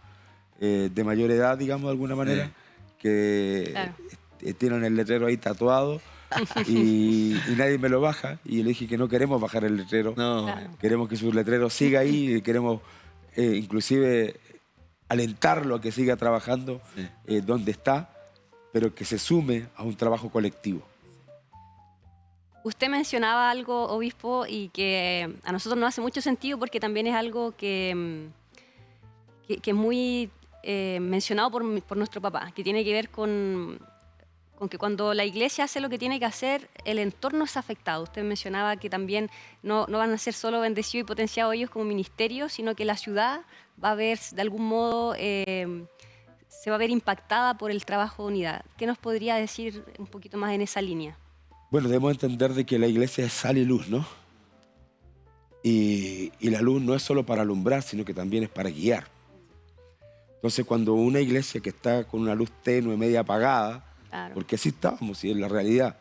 D: de mayor edad, digamos, de alguna manera, que tienen el letrero ahí tatuado y nadie me lo baja. Y le dije que no queremos bajar el letrero,
A: No.
D: queremos que su letrero siga ahí y queremos inclusive alentarlo a que siga trabajando donde está, pero que se sume a un trabajo colectivo.
B: Usted mencionaba algo, obispo, y que a nosotros nos hace mucho sentido porque también es algo que es muy mencionado por nuestro papá, que tiene que ver con que cuando la iglesia hace lo que tiene que hacer, el entorno es afectado. Usted mencionaba que también no van a ser solo bendecidos y potenciados ellos como ministerio, sino que la ciudad va a ver, de algún modo, se va a ver impactada por el trabajo de unidad. ¿Qué nos podría decir un poquito más en esa línea?
D: Bueno, debemos entender de que la iglesia es sal y luz, ¿no? Y la luz no es solo para alumbrar, sino que también es para guiar. Entonces, cuando una iglesia que está con una luz tenue, media apagada, porque así estábamos, y en la realidad,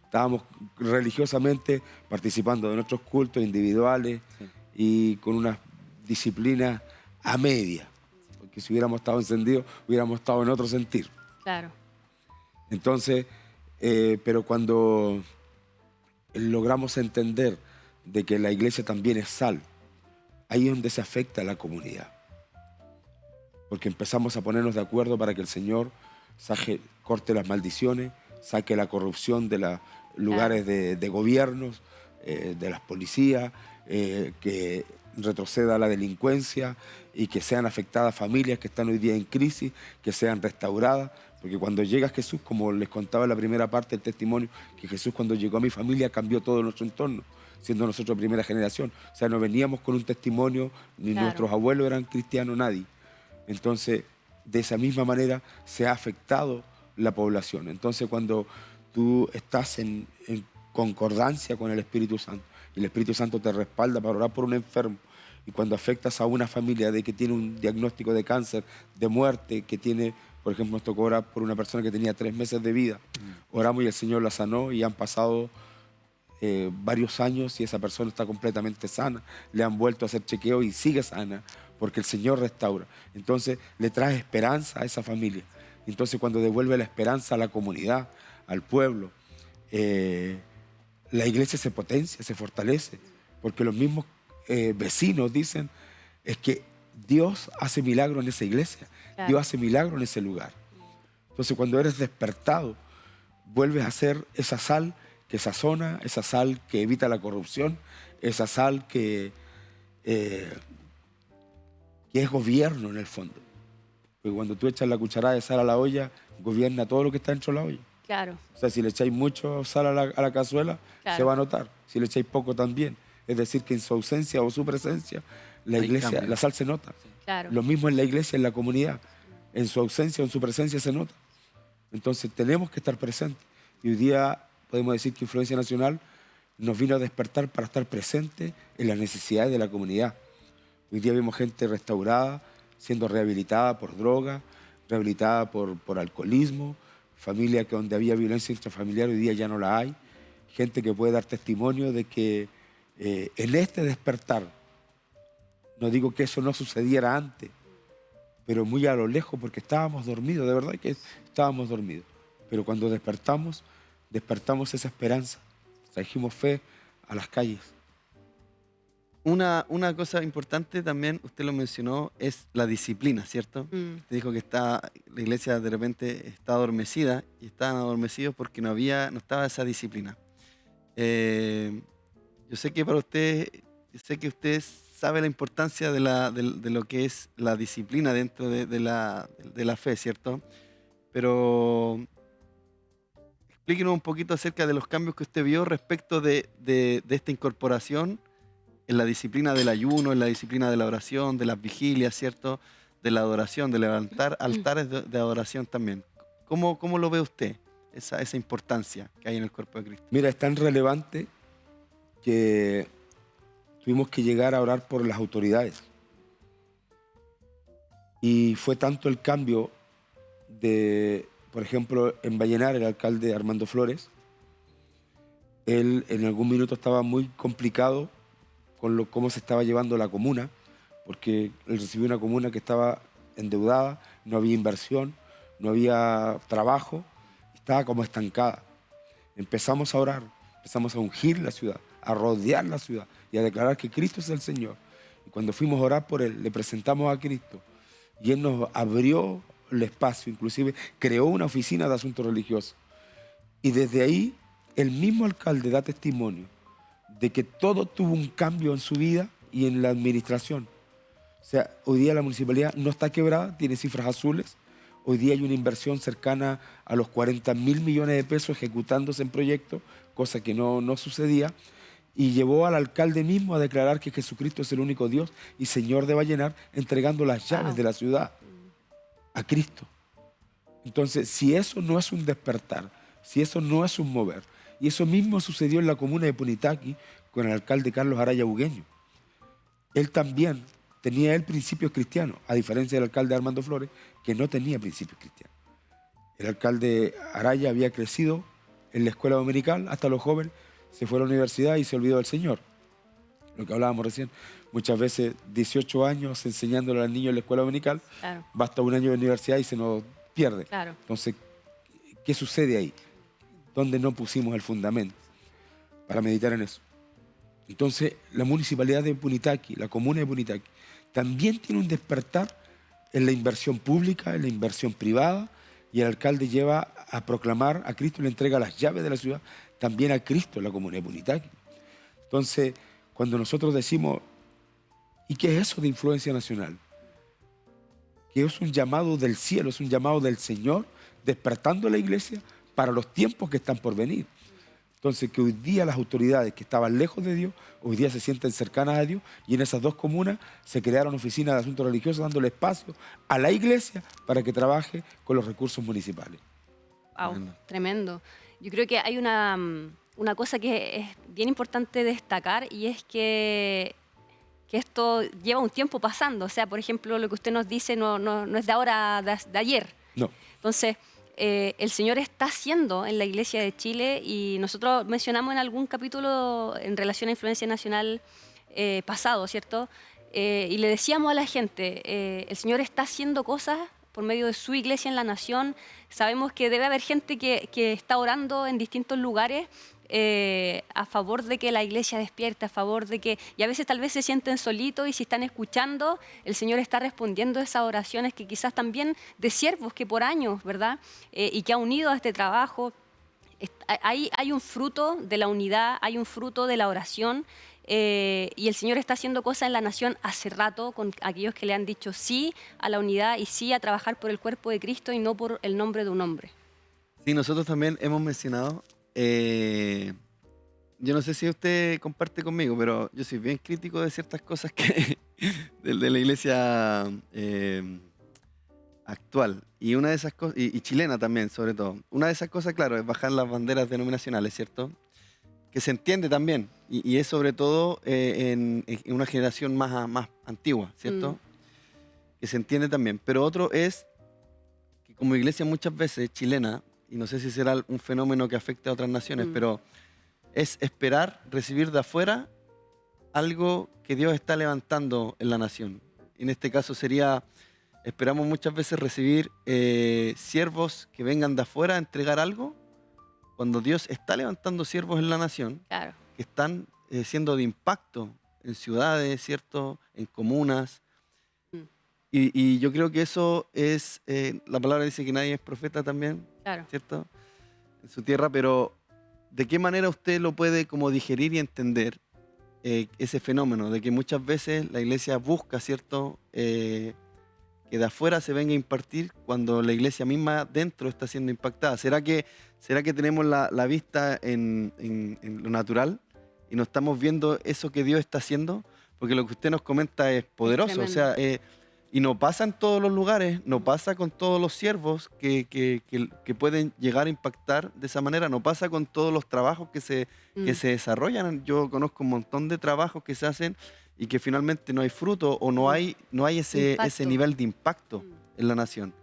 D: estábamos religiosamente participando de nuestros cultos individuales y con unas disciplinas a media, porque si hubiéramos estado encendidos, hubiéramos estado en otro sentir.
B: Claro.
D: Entonces, pero cuando logramos entender de que la iglesia también es sal, ahí es donde se afecta a la comunidad. Porque empezamos a ponernos de acuerdo para que el Señor corte las maldiciones, saque la corrupción de los lugares de gobiernos, de las policías, que retroceda la delincuencia y que sean afectadas familias que están hoy día en crisis, que sean restauradas. Porque cuando llega Jesús, como les contaba en la primera parte del testimonio, que Jesús cuando llegó a mi familia cambió todo nuestro entorno, siendo nosotros primera generación. O sea, no veníamos con un testimonio, ni nuestros abuelos eran cristianos, nadie. Entonces, de esa misma manera se ha afectado la población. Entonces, cuando tú estás en concordancia con el Espíritu Santo, y el Espíritu Santo te respalda para orar por un enfermo, y cuando afectas a una familia de que tiene un diagnóstico de cáncer, de muerte, que tiene, por ejemplo, nos tocó orar por una persona que tenía 3 meses de vida, oramos y el Señor la sanó y han pasado varios años y esa persona está completamente sana, le han vuelto a hacer chequeo y sigue sana, porque el Señor restaura. Entonces le trae esperanza a esa familia. Entonces cuando devuelve la esperanza a la comunidad, al pueblo, la iglesia se potencia, se fortalece, porque los mismos vecinos dicen, es que Dios hace milagro en esa iglesia, Dios hace milagro en ese lugar. Entonces cuando eres despertado, vuelves a ser esa sal que sazona, esa sal que evita la corrupción, esa sal que es gobierno en el fondo. Porque cuando tú echas la cucharada de sal a la olla, gobierna todo lo que está dentro de la olla.
B: Claro.
D: O sea, si le echáis mucho sal a la cazuela,
B: Claro.
D: se va a notar. Si le echáis poco también. Es decir, que en su ausencia o su presencia, la
A: Hay
D: iglesia,
A: cambio.
D: la sal se nota.
B: Claro.
D: Lo mismo en la iglesia, en la comunidad. En su ausencia o en su presencia se nota. Entonces tenemos que estar presentes. Y hoy día podemos decir que Influencia Nacional nos vino a despertar para estar presentes en las necesidades de la comunidad. Hoy día vemos gente restaurada, siendo rehabilitada por droga, rehabilitada por alcoholismo, familia que donde había violencia intrafamiliar hoy día ya no la hay, gente que puede dar testimonio de que en este despertar, no digo que eso no sucediera antes, pero muy a lo lejos porque estábamos dormidos, de verdad que estábamos dormidos. Pero cuando despertamos esa esperanza, trajimos fe a las calles.
A: Una cosa importante también, usted lo mencionó, es la disciplina, ¿cierto? Usted dijo que la iglesia de repente está adormecida y estaban adormecidos porque no estaba esa disciplina. Yo sé que para usted, sabe la importancia de lo que es la disciplina dentro de la fe, ¿cierto? Pero explíquenos un poquito acerca de los cambios que usted vio respecto de esta incorporación en la disciplina del ayuno, en la disciplina de la oración, de las vigilias, ¿cierto? De la adoración, de levantar altares de adoración también. ¿Cómo lo ve usted, esa importancia que hay en el cuerpo de Cristo?
D: Mira, es tan relevante que tuvimos que llegar a orar por las autoridades. Y fue tanto el cambio por ejemplo, en Vallenar, el alcalde Armando Flores, él en algún minuto estaba muy complicado con cómo se estaba llevando la comuna, porque él recibió una comuna que estaba endeudada, no había inversión, no había trabajo, estaba como estancada. Empezamos a orar, empezamos a ungir la ciudad, a rodear la ciudad y a declarar que Cristo es el Señor. Y cuando fuimos a orar por Él, le presentamos a Cristo y Él nos abrió el espacio, inclusive creó una oficina de asuntos religiosos. Y desde ahí, el mismo alcalde da testimonio de que todo tuvo un cambio en su vida y en la administración. O sea, hoy día la municipalidad no está quebrada, tiene cifras azules. Hoy día hay una inversión cercana a los 40.000 millones de pesos ejecutándose en proyectos, cosa que no sucedía. Y llevó al alcalde mismo a declarar que Jesucristo es el único Dios y Señor de Vallenar, entregando las llaves de la ciudad a Cristo. Entonces, si eso no es un despertar, si eso no es un mover, y eso mismo sucedió en la comuna de Punitaqui con el alcalde Carlos Araya Bugueño. Él también tenía principios cristianos, a diferencia del alcalde Armando Flores, que no tenía principios cristianos. El alcalde Araya había crecido en la escuela dominical hasta los jóvenes, se fue a la universidad y se olvidó del Señor. Lo que hablábamos recién, muchas veces 18 años enseñándole al niño en la escuela dominical,
B: Claro.
D: basta un año de universidad y se nos pierde.
B: Claro.
D: Entonces, ¿qué sucede ahí? Donde no pusimos el fundamento para meditar en eso. Entonces, la municipalidad de Punitaqui, la comuna de Punitaqui, también tiene un despertar en la inversión pública, en la inversión privada, y el alcalde lleva a proclamar a Cristo, le entrega las llaves de la ciudad, también a Cristo en la comuna de Punitaqui. Entonces, cuando nosotros decimos, ¿y qué es eso de influencia nacional? Que es un llamado del cielo, es un llamado del Señor, despertando a la iglesia para los tiempos que están por venir. Entonces, que hoy día las autoridades que estaban lejos de Dios, hoy día se sienten cercanas a Dios, y en esas dos comunas se crearon oficinas de asuntos religiosos dándole espacio a la iglesia para que trabaje con los recursos municipales.
B: Wow, tremendo. Yo creo que hay una cosa que es bien importante destacar, y es que esto lleva un tiempo pasando. O sea, por ejemplo, lo que usted nos dice no es de ahora, de ayer.
D: No.
B: Entonces, el Señor está haciendo en la Iglesia de Chile, y nosotros mencionamos en algún capítulo en relación a Influencia Nacional pasado, ¿cierto? Y le decíamos a la gente, el Señor está haciendo cosas por medio de su iglesia en la nación. Sabemos que debe haber gente que está orando en distintos lugares a favor de que la iglesia despierte, a favor de que, y a veces tal vez se sienten solitos, y si están escuchando, el Señor está respondiendo a esas oraciones que quizás también de siervos que por años, ¿verdad? Y que ha unido a este trabajo. hay un fruto de la unidad, hay un fruto de la oración, y el Señor está haciendo cosas en la nación hace rato con aquellos que le han dicho sí a la unidad y sí a trabajar por el cuerpo de Cristo y no por el nombre de un hombre. Sí,
A: nosotros también hemos mencionado, yo no sé si usted comparte conmigo, pero yo soy bien crítico de ciertas cosas que de la iglesia actual. Y una de esas cosas, y chilena también, sobre todo. Una de esas cosas, claro, es bajar las banderas denominacionales, ¿cierto? Que se entiende también. Y es sobre todo en una generación más antigua, ¿cierto? Que se entiende también. Pero otro es que como iglesia muchas veces chilena, y no sé si será un fenómeno que afecte a otras naciones, pero es esperar recibir de afuera algo que Dios está levantando en la nación. En este caso sería, esperamos muchas veces recibir siervos que vengan de afuera a entregar algo, cuando Dios está levantando siervos en la nación,
B: claro,
A: que están siendo de impacto en ciudades, ¿cierto? En comunas. Y yo creo que eso es, la palabra dice que nadie es profeta también, claro, ¿cierto? En su tierra, pero ¿de qué manera usted lo puede como digerir y entender ese fenómeno de que muchas veces la iglesia busca, ¿cierto? Que de afuera se venga a impartir cuando la iglesia misma dentro está siendo impactada. ¿Será que tenemos la vista en lo natural y no estamos viendo eso que Dios está haciendo? Porque lo que usted nos comenta es poderoso, o sea, y no pasa en todos los lugares, no pasa con todos los siervos que pueden llegar a impactar de esa manera, no pasa con todos los trabajos que se desarrollan. Yo conozco un montón de trabajos que se hacen y que finalmente no hay fruto o no hay ese nivel de impacto en la nación.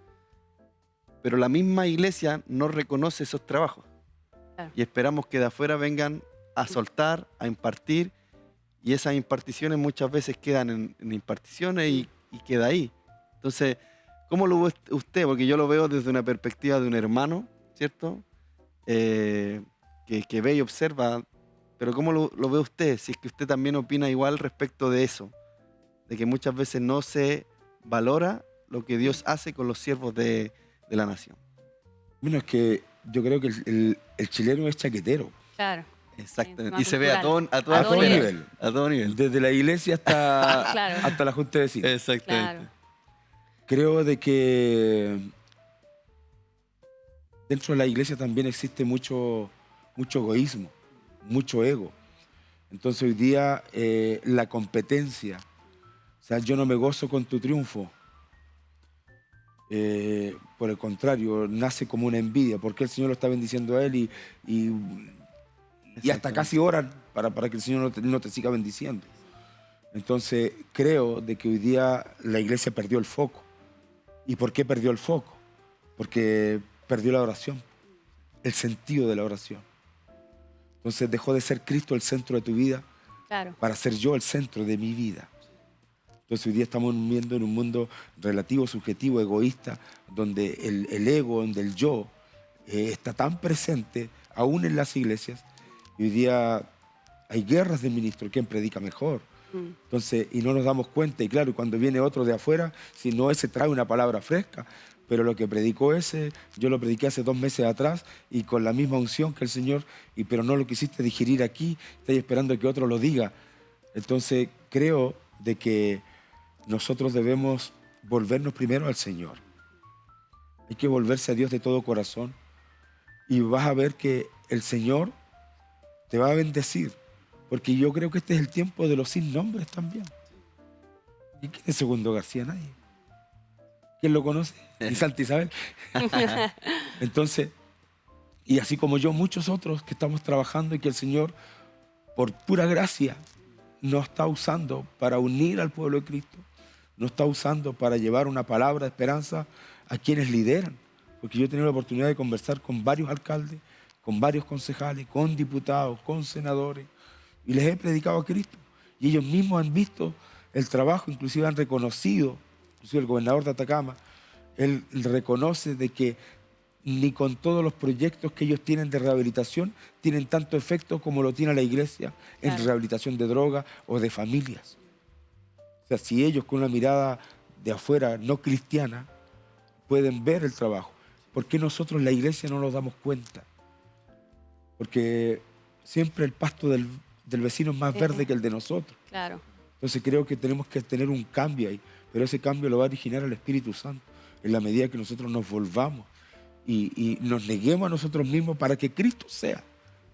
A: Pero la misma iglesia no reconoce esos trabajos. Claro. Y esperamos que de afuera vengan a soltar, a impartir, y esas imparticiones muchas veces quedan en imparticiones y queda ahí. Entonces, ¿cómo lo ve usted? Porque yo lo veo desde una perspectiva de un hermano, ¿cierto? Que ve y observa. Pero ¿cómo lo ve usted? Si es que usted también opina igual respecto de eso, de que muchas veces no se valora lo que Dios hace con los siervos de la nación.
D: Bueno, es que yo creo que el chileno es chaquetero.
B: Claro.
A: Exactamente. Y se ve a todo
D: nivel.
A: A todo nivel.
D: Desde la iglesia hasta,
B: claro,
D: hasta la junta de vecinos.
A: Exactamente.
B: Claro.
D: Creo de que dentro de la iglesia también existe mucho egoísmo, mucho ego. Entonces hoy día la competencia, o sea, yo no me gozo con tu triunfo. Por el contrario, nace como una envidia, porque el Señor lo está bendiciendo a él y hasta casi oran para que el Señor no te siga bendiciendo. Entonces creo de que hoy día la iglesia perdió el foco. ¿Y por qué perdió el foco? Porque perdió la oración, el sentido de la oración. Entonces dejó de ser Cristo el centro de tu vida, claro, para ser yo el centro de mi vida. Entonces hoy día estamos viviendo en un mundo relativo, subjetivo, egoísta, donde el ego, donde el yo está tan presente aún en las iglesias. Y hoy día hay guerras de ministros, ¿quién predica mejor? Entonces, y no nos damos cuenta, y claro, cuando viene otro de afuera, si no ese trae una palabra fresca, pero lo que predicó ese, yo lo prediqué hace 2 meses atrás y con la misma unción que el Señor, pero no lo quisiste digerir aquí, estáis esperando que otro lo diga. Entonces, creo de que nosotros debemos volvernos primero al Señor. Hay que volverse a Dios de todo corazón y vas a ver que el Señor te va a bendecir, porque yo creo que este es el tiempo de los sin nombres también. ¿Y quién es Segundo García? Nadie. ¿Quién lo conoce? ¿Y Santa Isabel? Entonces, y así como yo, muchos otros que estamos trabajando y que el Señor, por pura gracia, nos está usando para unir al pueblo de Cristo, nos está usando para llevar una palabra de esperanza a quienes lideran. Porque yo he tenido la oportunidad de conversar con varios alcaldes, con varios concejales, con diputados, con senadores, y les he predicado a Cristo. Y ellos mismos han visto el trabajo, inclusive han reconocido, inclusive el gobernador de Atacama, él reconoce de que ni con todos los proyectos que ellos tienen de rehabilitación tienen tanto efecto como lo tiene la iglesia en rehabilitación de drogas o de familias. O sea, si ellos con una mirada de afuera no cristiana pueden ver el trabajo, ¿por qué nosotros la iglesia no nos damos cuenta porque siempre el pasto del vecino es más verde que el de nosotros.
B: Claro.
D: Entonces creo que tenemos que tener un cambio ahí, pero ese cambio lo va a originar el Espíritu Santo, en la medida que nosotros nos volvamos y nos neguemos a nosotros mismos para que Cristo sea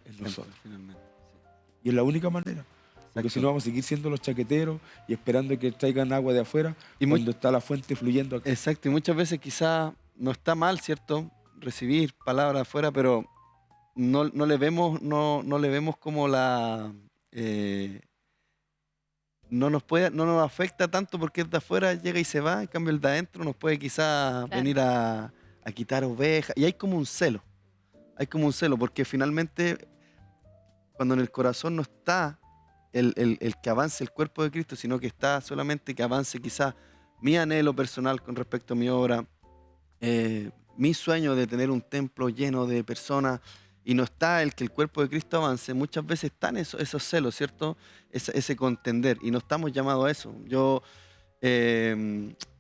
D: en nosotros.
A: Finalmente, sí.
D: Y es la única manera. Porque si no vamos a seguir siendo los chaqueteros y esperando que traigan agua de afuera y cuando está la fuente fluyendo acá.
A: Exacto, y muchas veces quizá no está mal, ¿cierto?, recibir palabras afuera, pero no le vemos como la... no nos afecta tanto porque el de afuera llega y se va, en cambio el de adentro nos puede quizá venir a quitar ovejas. Y hay como un celo, porque finalmente cuando en el corazón no está el que avance el cuerpo de Cristo, sino que está solamente que avance quizá mi anhelo personal con respecto a mi obra, mi sueño de tener un templo lleno de personas, y no está el que el cuerpo de Cristo avance, muchas veces están esos celos, ¿cierto? Ese contender, y no estamos llamados a eso.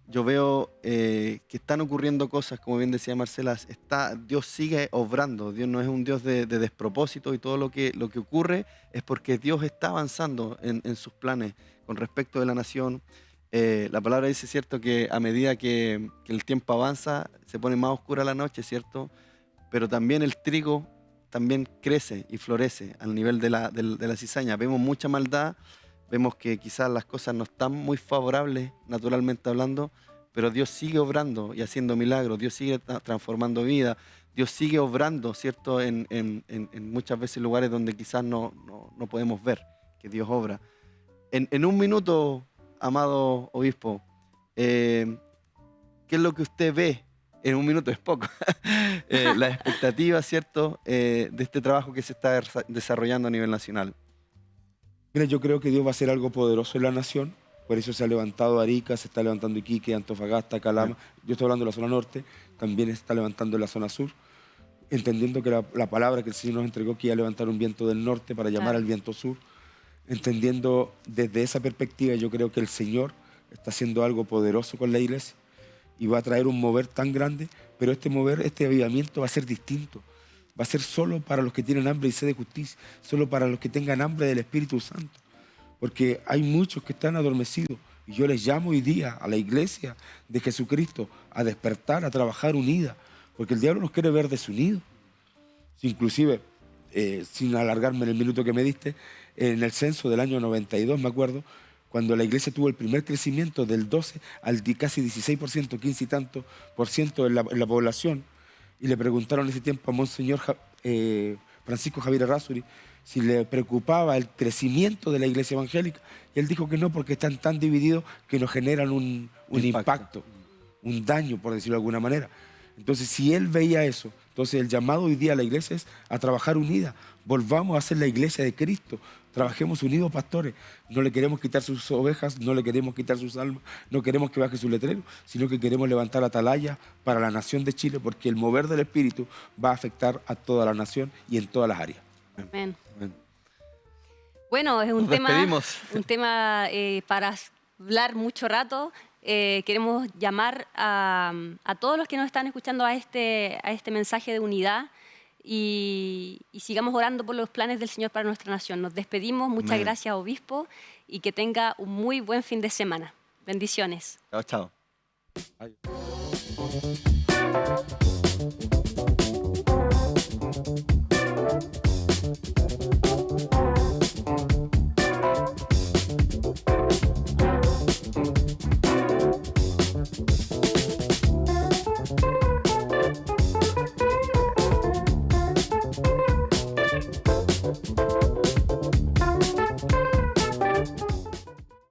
A: Yo veo que están ocurriendo cosas, como bien decía Marcela, Dios sigue obrando, Dios no es un Dios de despropósito, y todo lo que ocurre es porque Dios está avanzando en sus planes con respecto de la nación. La palabra dice, ¿cierto?, que a medida que el tiempo avanza, se pone más oscura la noche, ¿cierto? Pero también el trigo también crece y florece al nivel de la cizaña. Vemos mucha maldad, vemos que quizás las cosas no están muy favorables, naturalmente hablando, pero Dios sigue obrando y haciendo milagros, Dios sigue transformando vidas, Dios sigue obrando, ¿cierto?, en muchas veces lugares donde quizás no podemos ver que Dios obra. En un minuto, amado obispo, ¿qué es lo que usted ve? En un minuto es poco. La expectativa, ¿cierto?, de este trabajo que se está desarrollando a nivel nacional.
D: Mira, yo creo que Dios va a hacer algo poderoso en la nación. Por eso se ha levantado Arica, se está levantando Iquique, Antofagasta, Calama. Yo estoy hablando de la zona norte, también se está levantando en la zona sur, entendiendo que la palabra que el Señor nos entregó, que iba a levantar un viento del norte para llamar al viento sur. Entendiendo desde esa perspectiva, yo creo que el Señor está haciendo algo poderoso con la iglesia y va a traer un mover tan grande, pero este avivamiento va a ser distinto. Va a ser solo para los que tienen hambre y sed de justicia, solo para los que tengan hambre del Espíritu Santo. Porque hay muchos que están adormecidos y yo les llamo hoy día a la iglesia de Jesucristo a despertar, a trabajar unida, porque el diablo nos quiere ver desunidos. Inclusive, sin alargarme en el minuto que me diste, en el censo del año 92, me acuerdo, cuando la iglesia tuvo el primer crecimiento del 12 al casi 16%, 15 y tanto por ciento en la población, y le preguntaron en ese tiempo a Monseñor Francisco Javier Errázuriz si le preocupaba el crecimiento de la iglesia evangélica, y él dijo que no, porque están tan divididos que nos generan un impacto, un daño, por decirlo de alguna manera. Entonces, si él veía eso, entonces el llamado hoy día a la iglesia es a trabajar unida. Volvamos a ser la iglesia de Cristo. Trabajemos unidos, pastores. No le queremos quitar sus ovejas, no le queremos quitar sus almas, no queremos que baje su letrero, sino que queremos levantar atalaya para la nación de Chile, porque el mover del Espíritu va a afectar a toda la nación y en todas las áreas.
B: Amén.
A: Amén.
B: Bueno, es un
A: Despedimos.
B: tema para hablar mucho rato. Queremos llamar a todos los que nos están escuchando a este mensaje de unidad y sigamos orando por los planes del Señor para nuestra nación. Nos despedimos. Muchas gracias, obispo, y que tenga un muy buen fin de semana. Bendiciones.
A: Chao, chao.
D: Adiós.